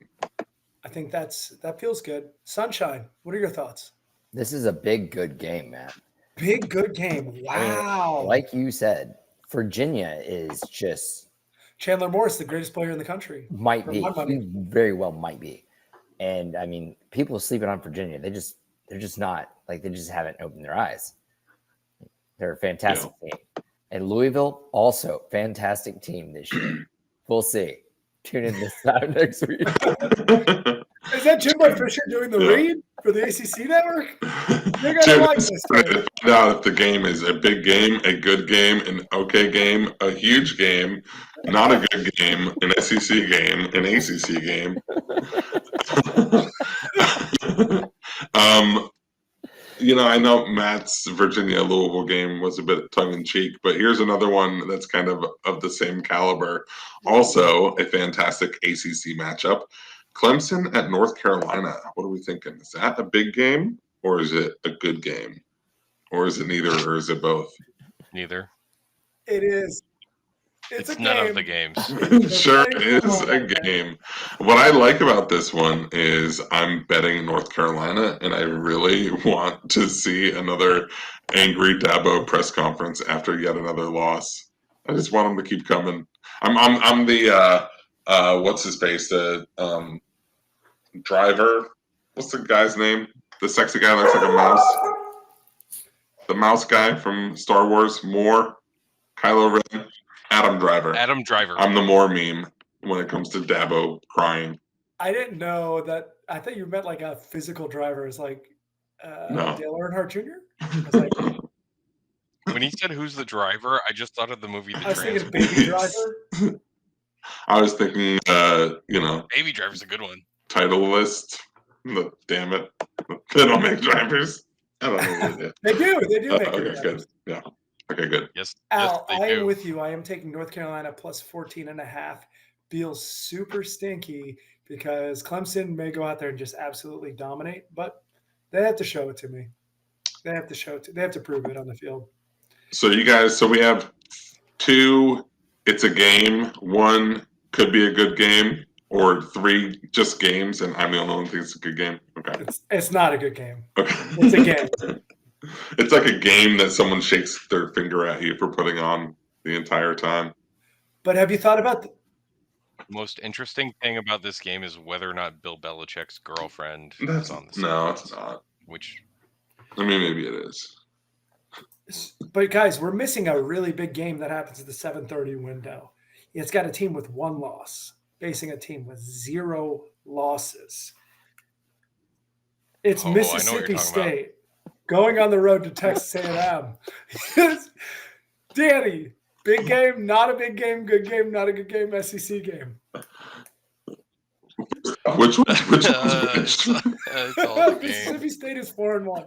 I think that feels good. Sunshine, what are your thoughts? This is a big, good game, Matt. Big good game. Wow. I mean, like you said, Virginia is just Chandler Morris, the greatest player in the country. might For be. my money. He very well might be. And I mean, people sleeping on Virginia. They're just not like they just haven't opened their eyes. They're a fantastic team. And Louisville also fantastic team this year. We'll see. Tune in this time next week. Is that Jimbo Fisher doing the read for the ACC network? You're gonna like this game. To find out if the game is a big game, a good game, an okay game, a huge game, not a good game, an SEC game, an ACC game. I know Matt's Virginia Louisville game was a bit tongue in cheek, but here's another one that's kind of the same caliber. Also, a fantastic ACC matchup. Clemson at North Carolina. What are we thinking? Is that a big game or is it a good game? Or is it neither or is it both? Neither. It is. It's none of the games. Sure is a game. What I like about this one is I'm betting North Carolina, and I really want to see another angry Dabo press conference after yet another loss. I just want him to keep coming. I'm the what's his face? The driver. What's the guy's name? The sexy guy looks like a mouse. The mouse guy from Star Wars. Moore. Kylo Ren. Adam Driver. Adam Driver. I'm the Moore meme when it comes to Dabo crying. I didn't know that. I thought you meant like a physical driver. It's like No. Dale Earnhardt Jr. I was like, when he said who's the driver, I just thought of the movie The I was thinking Transfer. Baby Driver. I was thinking, Baby Driver's a good one. Titleist. Damn it. They don't make drivers. I don't know what they do. They do. They do make Okay, good. good. Yeah. Okay, good. Yes, Al, yes, I they am do. with you. I am taking North Carolina plus 14.5. Feels super stinky because Clemson may go out there and just absolutely dominate, but they have to show it to me. They have to prove it on the field. So we have 2, it's a game, 1 could be a good game, or 3 just games, and I'm the only one who thinks it's a good game. Okay. It's not a good game. Okay. It's a game. It's like a game that someone shakes their finger at you for putting on the entire time. But have you thought about The most interesting thing about this game is whether or not Bill Belichick's girlfriend is on the same No, team, it's not. which I mean, maybe it is. But guys, we're missing a really big game that happens at the 7:30 window. It's got a team with 1 loss facing a team with 0 losses. It's I know what you're Mississippi talking State going on the road to Texas A&M. Danny, big game, not a big game, good game, not a good game, SEC game. Which one? it's all the game. Mississippi State is 4-1.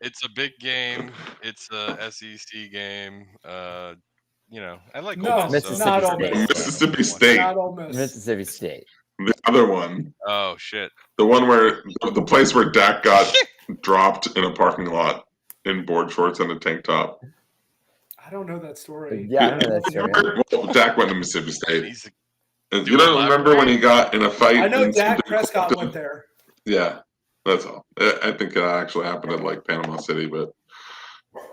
It's a big game. It's a SEC game. I like No, Ole Miss, so- not Ole Miss. Mississippi State. Not Ole Miss. Mississippi State. The other one. Oh shit! The one where the place where Dak got dropped in a parking lot in board shorts and a tank top. I don't know that story. Yeah, I know that story. Well, Dak went to Mississippi State. He's And you don't remember when he got in a fight? I know and Dak somebody Prescott called went him? there. Yeah, that's all. I think it actually happened at like Panama City, but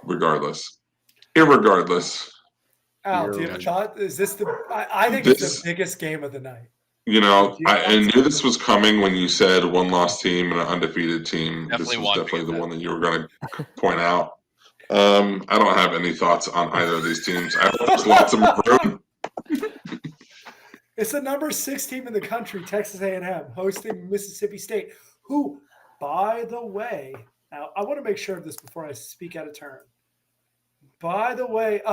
regardless, irregardless, Al, do you have a thought? Is this I think it's the biggest game of the night. I knew this was coming when you said 1-loss team and an undefeated team. Definitely this was want definitely the that. one that you were going to point out. I don't have any thoughts on either of these teams. I hope there's lots of room. It's the number 6 team in the country, Texas A&M, hosting Mississippi State, who, by the way, now I want to make sure of this before I speak out of turn. By the way,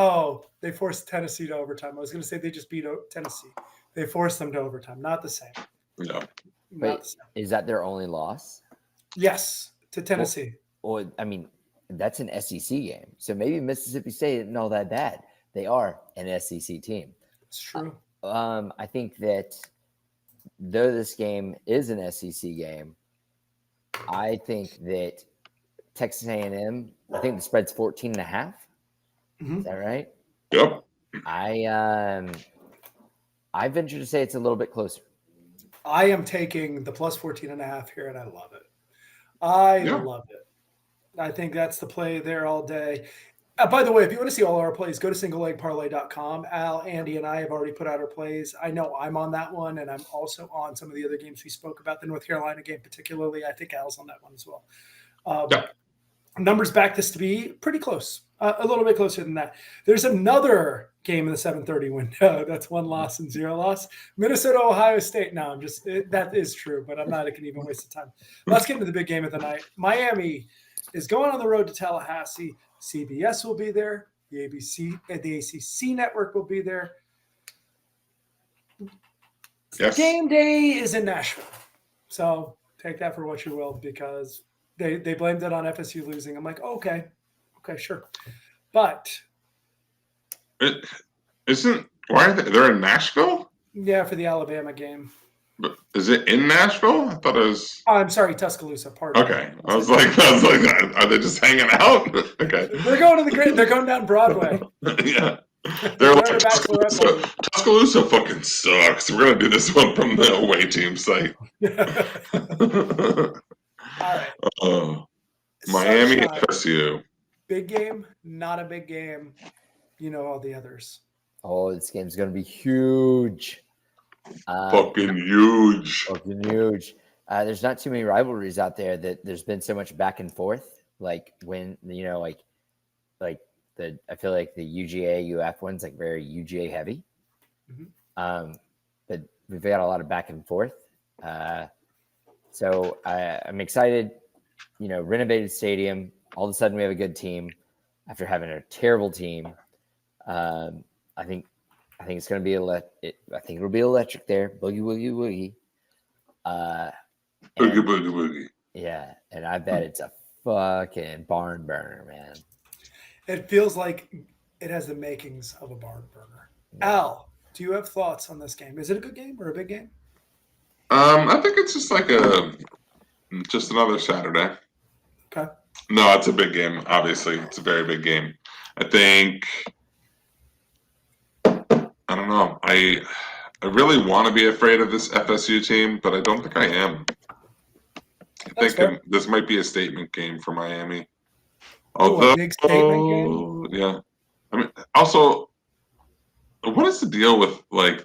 they forced Tennessee to overtime. I was going to say they just beat Tennessee. They forced them to overtime. Not the same. No. Not the same. Is that their only loss? Yes, to Tennessee. Or I mean, that's an SEC game. So maybe Mississippi State isn't all that bad. They are an SEC team. It's true. I think that though this game is an SEC game, I think that Texas A&M, I think the spread's 14.5. Mm-hmm. Is that right? Yep. I venture to say it's a little bit closer. I am taking the plus 14.5 here, and I love it. I love it. I think that's the play there all day. By the way, if you want to see all our plays, go to singlelegparlay.com. Al, Andy, and I have already put out our plays. I know I'm on that one, and I'm also on some of the other games we spoke about. The North Carolina game, particularly, I think Al's on that one as well. Numbers back this to be pretty close, a little bit closer than that. There's another game in the 7:30 window. That's 1 loss and 0 loss. Minnesota, Ohio State. No, that is true, but I'm not going to even waste the time. Let's get into the big game of the night. Miami is going on the road to Tallahassee. CBS will be there. The ACC network will be there. Yes. Game day is in Nashville. So take that for what you will, because they blamed it on FSU losing. I'm like, okay, sure. But why are they're in Nashville? Yeah, for the Alabama game. But is it in Nashville? I thought it was. Oh, I'm sorry, Tuscaloosa. Pardon. Okay, I was like, are they just hanging out? Okay, they're going to they're going down Broadway. Yeah, they're like Tuscaloosa fucking sucks. We're gonna do this one from the away team site. All right. Miami FSU. Big game, not a big game. You know all the others. Oh, this game's gonna be huge. Fucking huge. Fucking huge. There's not too many rivalries out there that there's been so much back and forth. Like when I feel like the UGA UF one's like very UGA heavy. Mm-hmm. But we've got a lot of back and forth. So I'm excited. Renovated stadium. All of a sudden we have a good team after having a terrible team. I think it's going to be I think it'll be electric there. Boogie, woogie, woogie. Boogie. Yeah, and I bet it's a fucking barn burner, man. It feels like it has the makings of a barn burner. Yeah. Al, do you have thoughts on this game? Is it a good game or a big game? I think it's just like just another Saturday. Okay. No, it's a big game. Obviously, it's a very big game. I think. I don't know. I really want to be afraid of this FSU team, but I don't think I am. I think this might be a statement game for Miami. Although, a big statement game? Yeah. I mean, also, what is the deal with, like,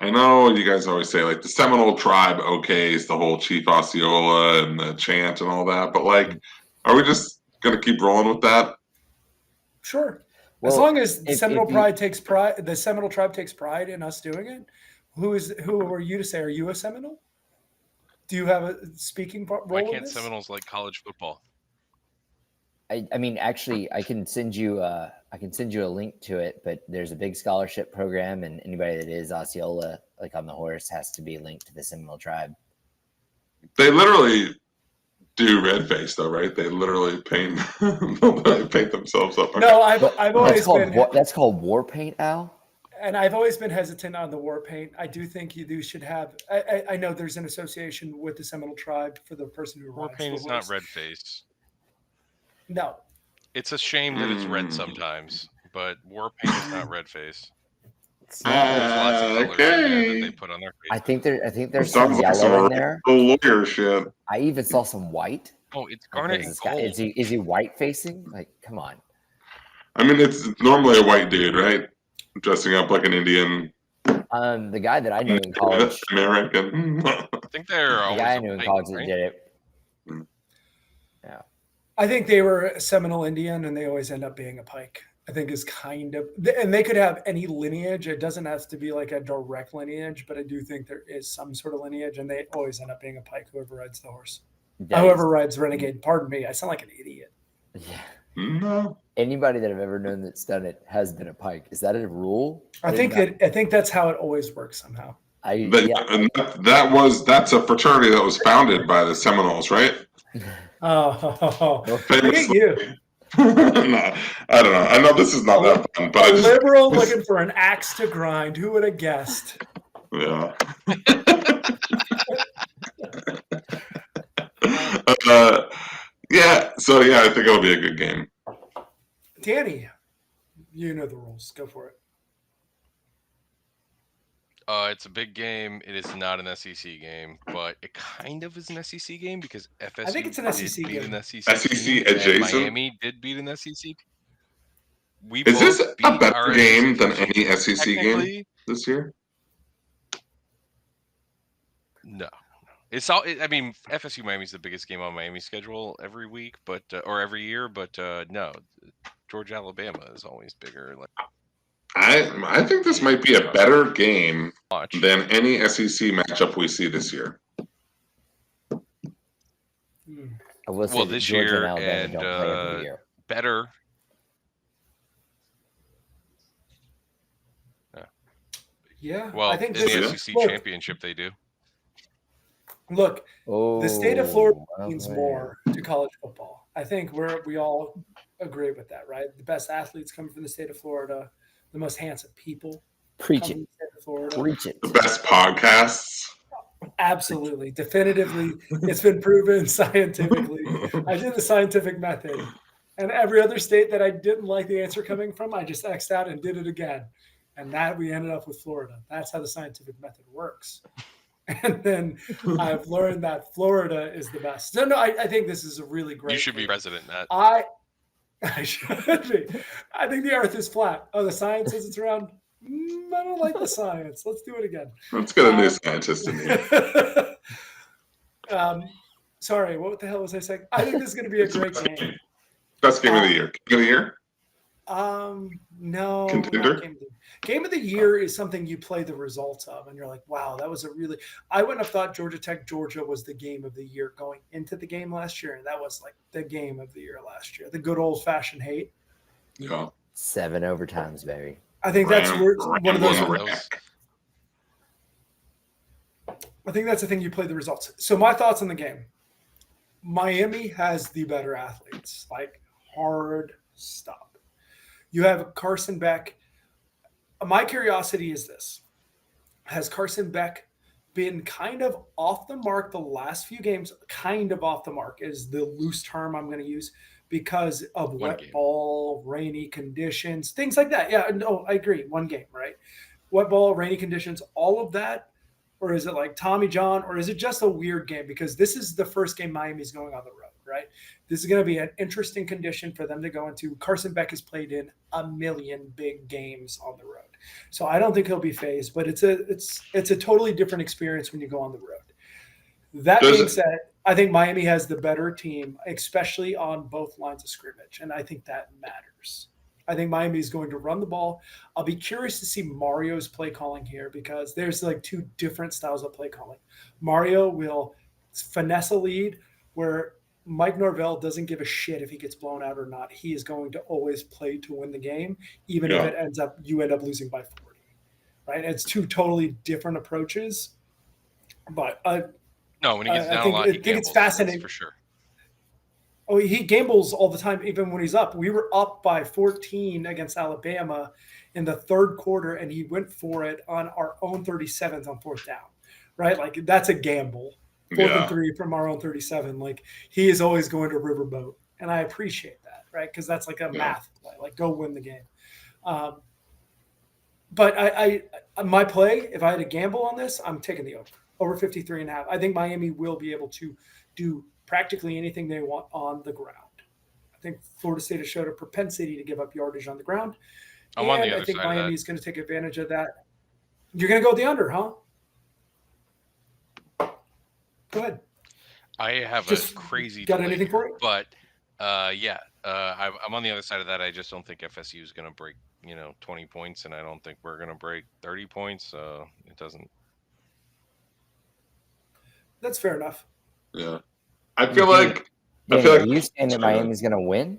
I know you guys always say, like, the Seminole tribe okays the whole Chief Osceola and the chant and all that, but, like, are we just going to keep rolling with that? Sure. Well, as long as the Seminole tribe takes pride in us doing it, who are you to say? Are you a Seminole? Do you have a speaking role? Why can't Seminoles like college football? I mean, actually, I can send you a link to it. But there's a big scholarship program, and anybody that is Osceola, like on the horse, has to be linked to the Seminole tribe. They literally do red face, though, right? They literally paint themselves up. No, I've always been. That's called war paint, Al. And I've always been hesitant on the war paint. I do think you should have. I know there's an association with the Seminole tribe for the person who war paint is not red face. No, it's a shame that it's red sometimes, but war paint is not red face. Lots of colors in there that they put on their face. I think there's some yellow in there. Lawyer shit. I even saw some white. Oh, it's garnet and gold. Is he white facing? Like, come on. I mean, it's normally a white dude, right? Dressing up like an Indian. The guy that I knew in college. American. I think they're the guy I knew in college that did it. Yeah. I think they were Seminole Indian, and they always end up being a Pike. I think is kind of, and they could have any lineage. It doesn't have to be like a direct lineage, but I do think there is some sort of lineage, and they always end up being a Pike. Whoever rides the horse, whoever rides Renegade. Pardon me, I sound like an idiot. Yeah. No. Anybody that I've ever known that's done it has been a Pike. Is that a rule? I think that's how it always works somehow. That's a fraternity that was founded by the Seminoles, right? Oh, look at you. No, I don't know. I know this is not that fun, but liberal looking for an axe to grind. Who would have guessed? Yeah. Yeah. So yeah, I think it'll be a good game. Danny, you know the rules. Go for It's a big game. It is not an SEC game, but it kind of is an SEC game because FSU I think it's an SEC did beat game. an SEC SEC team, and adjacent? Miami did beat an SEC. We Is this both a beat better our game SEC than teams. any SEC game Technically, this year? no. It's all. I mean, FSU Miami's the biggest game on Miami's schedule every week, but or every year. But no, Georgia Alabama is always bigger. Like, I think this might be a better game watch. than any SEC matchup we see this year. I will say Well, that this Georgia year and Alabama and don't play every year. better. Yeah. Well, I think in this the is, SEC look, championship they do. Look, the state of Florida means man. more to college football. I think we all agree with that, right? The best athletes come from the state of Florida. The most handsome people Preach come it. from the state of Florida. Preach it. The best podcasts. Absolutely. Definitively. It's been proven scientifically. I did the scientific method. And every other state that I didn't like the answer coming from, I just X'd out and did it again. And that we ended up with Florida. That's how the scientific method works. And then I've learned that Florida is the best. No, I think this is a really great You should be game. president, Matt. I should be. I think the earth is flat. Oh, the science says it's round. I don't like the science. Let's do it again. Let's get a new scientist in here. Sorry, what the hell was I saying? I think this is going to be a great game. Best game of the year. Game of the year? No. Contender? Game of the year is something you play the results of, and you're like, wow, that was a really. I wouldn't have thought Georgia was the game of the year going into the game last year, and that was like the game of the year last year. The good old fashioned hate. Yeah. 7 overtimes, baby. I think that's one of those. I think that's the thing you play the results. So my thoughts on the game. Miami has the better athletes, like hard stop. You have Carson Beck. My curiosity is this. Has Carson Beck been kind of off the mark the last few games? Kind of off the mark is the loose term I'm going to use because of wet ball, rainy conditions, things like that. Yeah, no, I agree. One game, right? Wet ball, rainy conditions, all of that. Or is it like Tommy John? Or is it just a weird game? Because this is the first game Miami's going on the road, right? This is going to be an interesting condition for them to go into. Carson Beck has played in a million big games on the road. So I don't think he'll be phased, but it's a totally different experience when you go on the road. That being said, I think Miami has the better team, especially on both lines of scrimmage, and I think that matters. I think Miami is going to run the ball. I'll be curious to see Mario's play calling here because there's like two different styles of play calling. Mario will finesse a lead where Mike Norvell doesn't give a shit if he gets blown out or not. He is going to always play to win the game, even if you end up losing by 40. Right? It's two totally different approaches. But no, when he gets down a lot, I think it's fascinating for sure. Oh, he gambles all the time, even when he's up. We were up by 14 against Alabama in the third quarter, and he went for it on our own 37th on fourth down, right? Like, that's a gamble. 4th and 3 from our own 37. Like, he is always going to riverboat, and I appreciate that, right? Because that's like a math play. Like, go win the game. But my play, if I had to gamble on this, I'm taking the over 53.5. I think Miami will be able to do practically anything they want on the ground. I think Florida State has showed a propensity to give up yardage on the ground. I'm on the other I think side Miami is going to take advantage of that. You're going to go with the under, huh? Go ahead. I have Just a crazy got delay anything here, for it? but I'm on the other side of that. I just don't think FSU is going to break 20 points, and I don't think we're going to break 30 points. It doesn't. That's fair enough. Yeah. I feel like are you saying that Miami's going to win?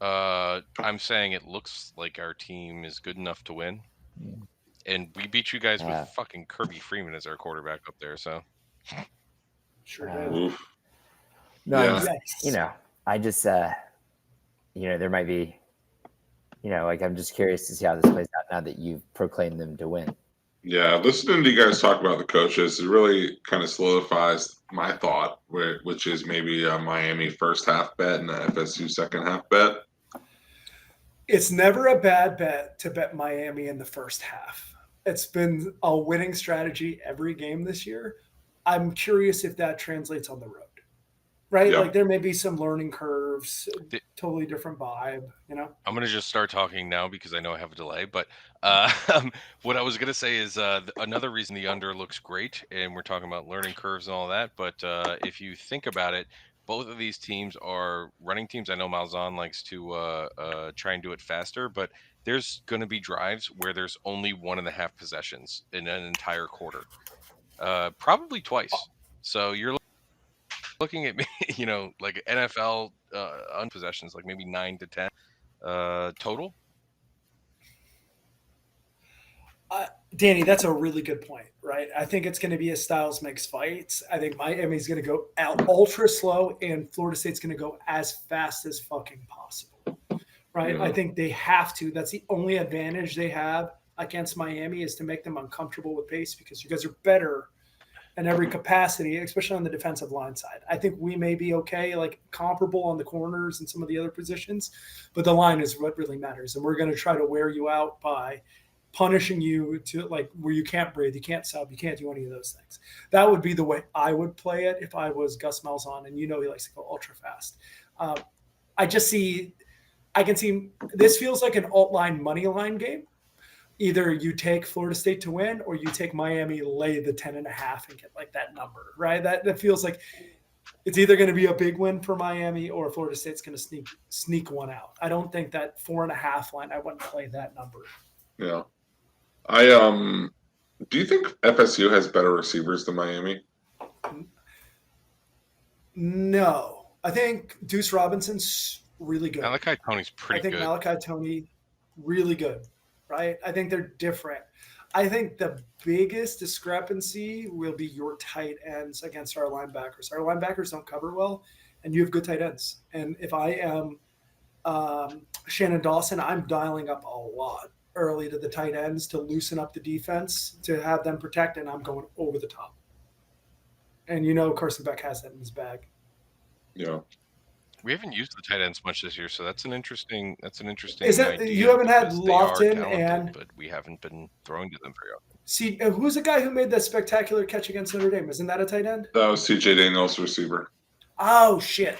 I'm saying it looks like our team is good enough to win, and we beat you guys with fucking Kirby Freeman as our quarterback up there. So sure did. No, I just there might be, like I'm just curious to see how this plays out now that you've proclaimed them to win. Yeah, listening to you guys talk about the coaches, it really kind of solidifies my thought, which is maybe a Miami first half bet and a FSU second half bet. It's never a bad bet to bet Miami in the first half. It's been a winning strategy every game this year. I'm curious if that translates on the road, right? Yeah. Like there may be some learning curves, The- totally different vibe, I'm gonna just start talking now because I know I have a delay. But what I was gonna say is another reason the under looks great, and we're talking about learning curves and all that. But if you think about it, both of these teams are running teams. I know Malzahn likes to try and do it faster, but there's going to be drives where there's only 1.5 possessions in an entire quarter, probably twice. So you're looking at me, like NFL unpossessions, like maybe 9 to 10 total. Danny, that's a really good point, right? I think it's going to be a styles makes fights. I think Miami's going to go out ultra slow, and Florida State's going to go as fast as fucking possible, right? Yeah. I think they have to. That's the only advantage they have against Miami is to make them uncomfortable with pace because you guys are better in every capacity, especially on the defensive line side. I think we may be okay, like comparable on the corners and some of the other positions, but the line is what really matters. And we're going to try to wear you out by punishing you to like where you can't breathe, you can't sub, you can't do any of those things. That would be the way I would play it if I was Gus Malzahn, and he likes to go ultra fast. I can see this feels like an alt line money line game. Either you take Florida State to win or you take Miami, lay the 10.5 and get like that number, right? That feels like it's either going to be a big win for Miami or Florida State's going to sneak one out. I don't think that 4.5 line, I wouldn't play that number. Yeah. Do you think FSU has better receivers than Miami? No. I think Deuce Robinson's really good. Malachi Tony's pretty good. I think Malachi Tony, really good, right? I think they're different. I think the biggest discrepancy will be your tight ends against our linebackers. Our linebackers don't cover well, and you have good tight ends. And if I am Shannon Dawson, I'm dialing up a lot early to the tight ends to loosen up the defense, to have them protect, and I'm going over the top. And Carson Beck has that in his bag. Yeah. We haven't used the tight ends much this year, so that's an interesting. Is it idea you haven't had Lofton talented, but we haven't been throwing to them very often. See, who's the guy who made that spectacular catch against Notre Dame? Isn't that a tight end? That was CJ Daniels' receiver. Oh shit!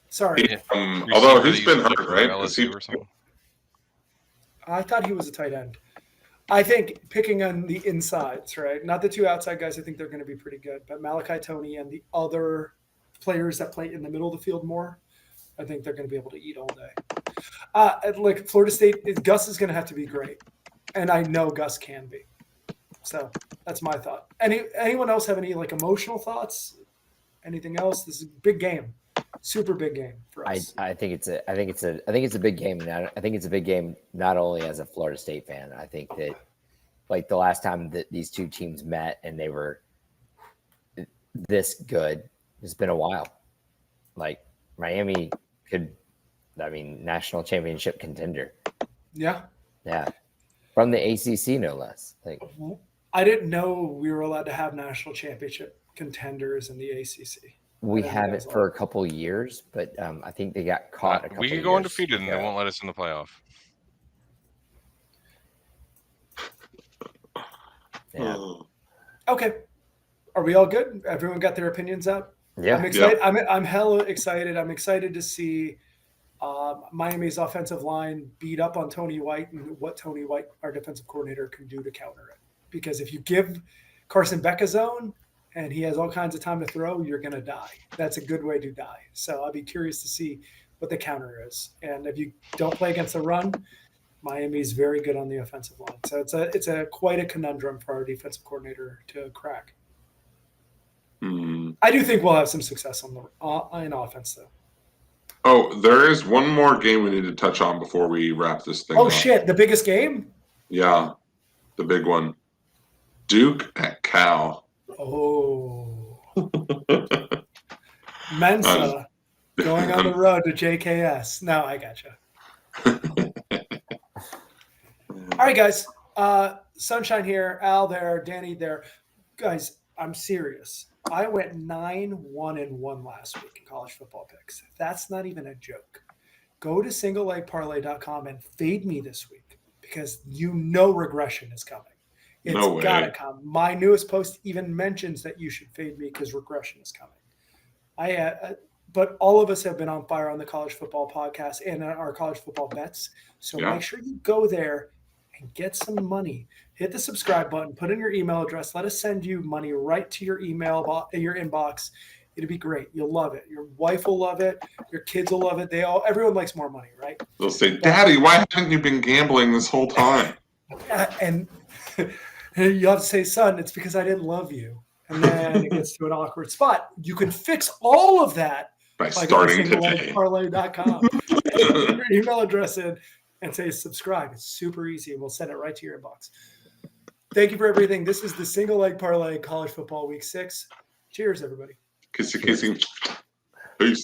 Sorry. Although he's been hurt, right? LSU or something. I thought he was a tight end. I think picking on the insides, right? Not the two outside guys. I think they're going to be pretty good. But Malachi Tony and the other players that play in the middle of the field more, I think they're going to be able to eat all day. Like Florida State, Gus is going to have to be great. And I know Gus can be. So that's my thought. Anyone else have any like emotional thoughts? Anything else? This is a big game. Super big game for us. I think it's a big game. And I think it's a big game not only as a Florida State fan. I think that like the last time that these two teams met and they were this good, it's been a while. Like Miami national championship contender. Yeah. Yeah. From the ACC, no less. Like I didn't know we were allowed to have national championship contenders in the ACC. We have it for a couple of years, but I think they got caught a couple we could of go years undefeated ago. and they won't let us in the playoff. Yeah. Okay. Are we all good? Everyone got their opinions out? Yeah. I'm excited. Yeah. I'm hella excited. I'm excited to see Miami's offensive line beat up on Tony White and what Tony White, our defensive coordinator, can do to counter it. Because if you give Carson Beck a zone and he has all kinds of time to throw, you're going to die. That's a good way to die. So I'll be curious to see what the counter is. And if you don't play against the run, Miami's very good on the offensive line. So it's a quite a conundrum for our defensive coordinator to crack. I do think we'll have some success on in offense, though. Oh, there is one more game we need to touch on before we wrap this thing up. Oh, shit. The biggest game? Yeah, the big one. Duke at Cal. Oh. Mensa going on the road to JKS. No, I gotcha. All right, guys. Sunshine here, Al there, Danny there. Guys, I'm serious. I went 9-1-1 last week in college football picks. That's not even a joke. go to singlelegparlay.com and fade me this week because regression is coming. It's No way. gotta come. My newest post even mentions that you should fade me because regression is coming. But all of us have been on fire on the college football podcast and our college football bets. So make sure you go there and get some money. Hit the subscribe button, put in your email address. Let us send you money right to your email, your inbox. It'll be great. You'll love it. Your wife will love it. Your kids will love it. Everyone likes more money, right? They'll say, Daddy, why haven't you been gambling this whole time? And you have to say, son, it's because I didn't love you. And then it gets to an awkward spot. You can fix all of that by starting today. Parlay.com. Put your email address in and say subscribe. It's super easy, and we'll send it right to your inbox. Thank you for everything. This is the Single Leg Parlay College Football Week 6. Cheers, everybody. Kissy. Peace.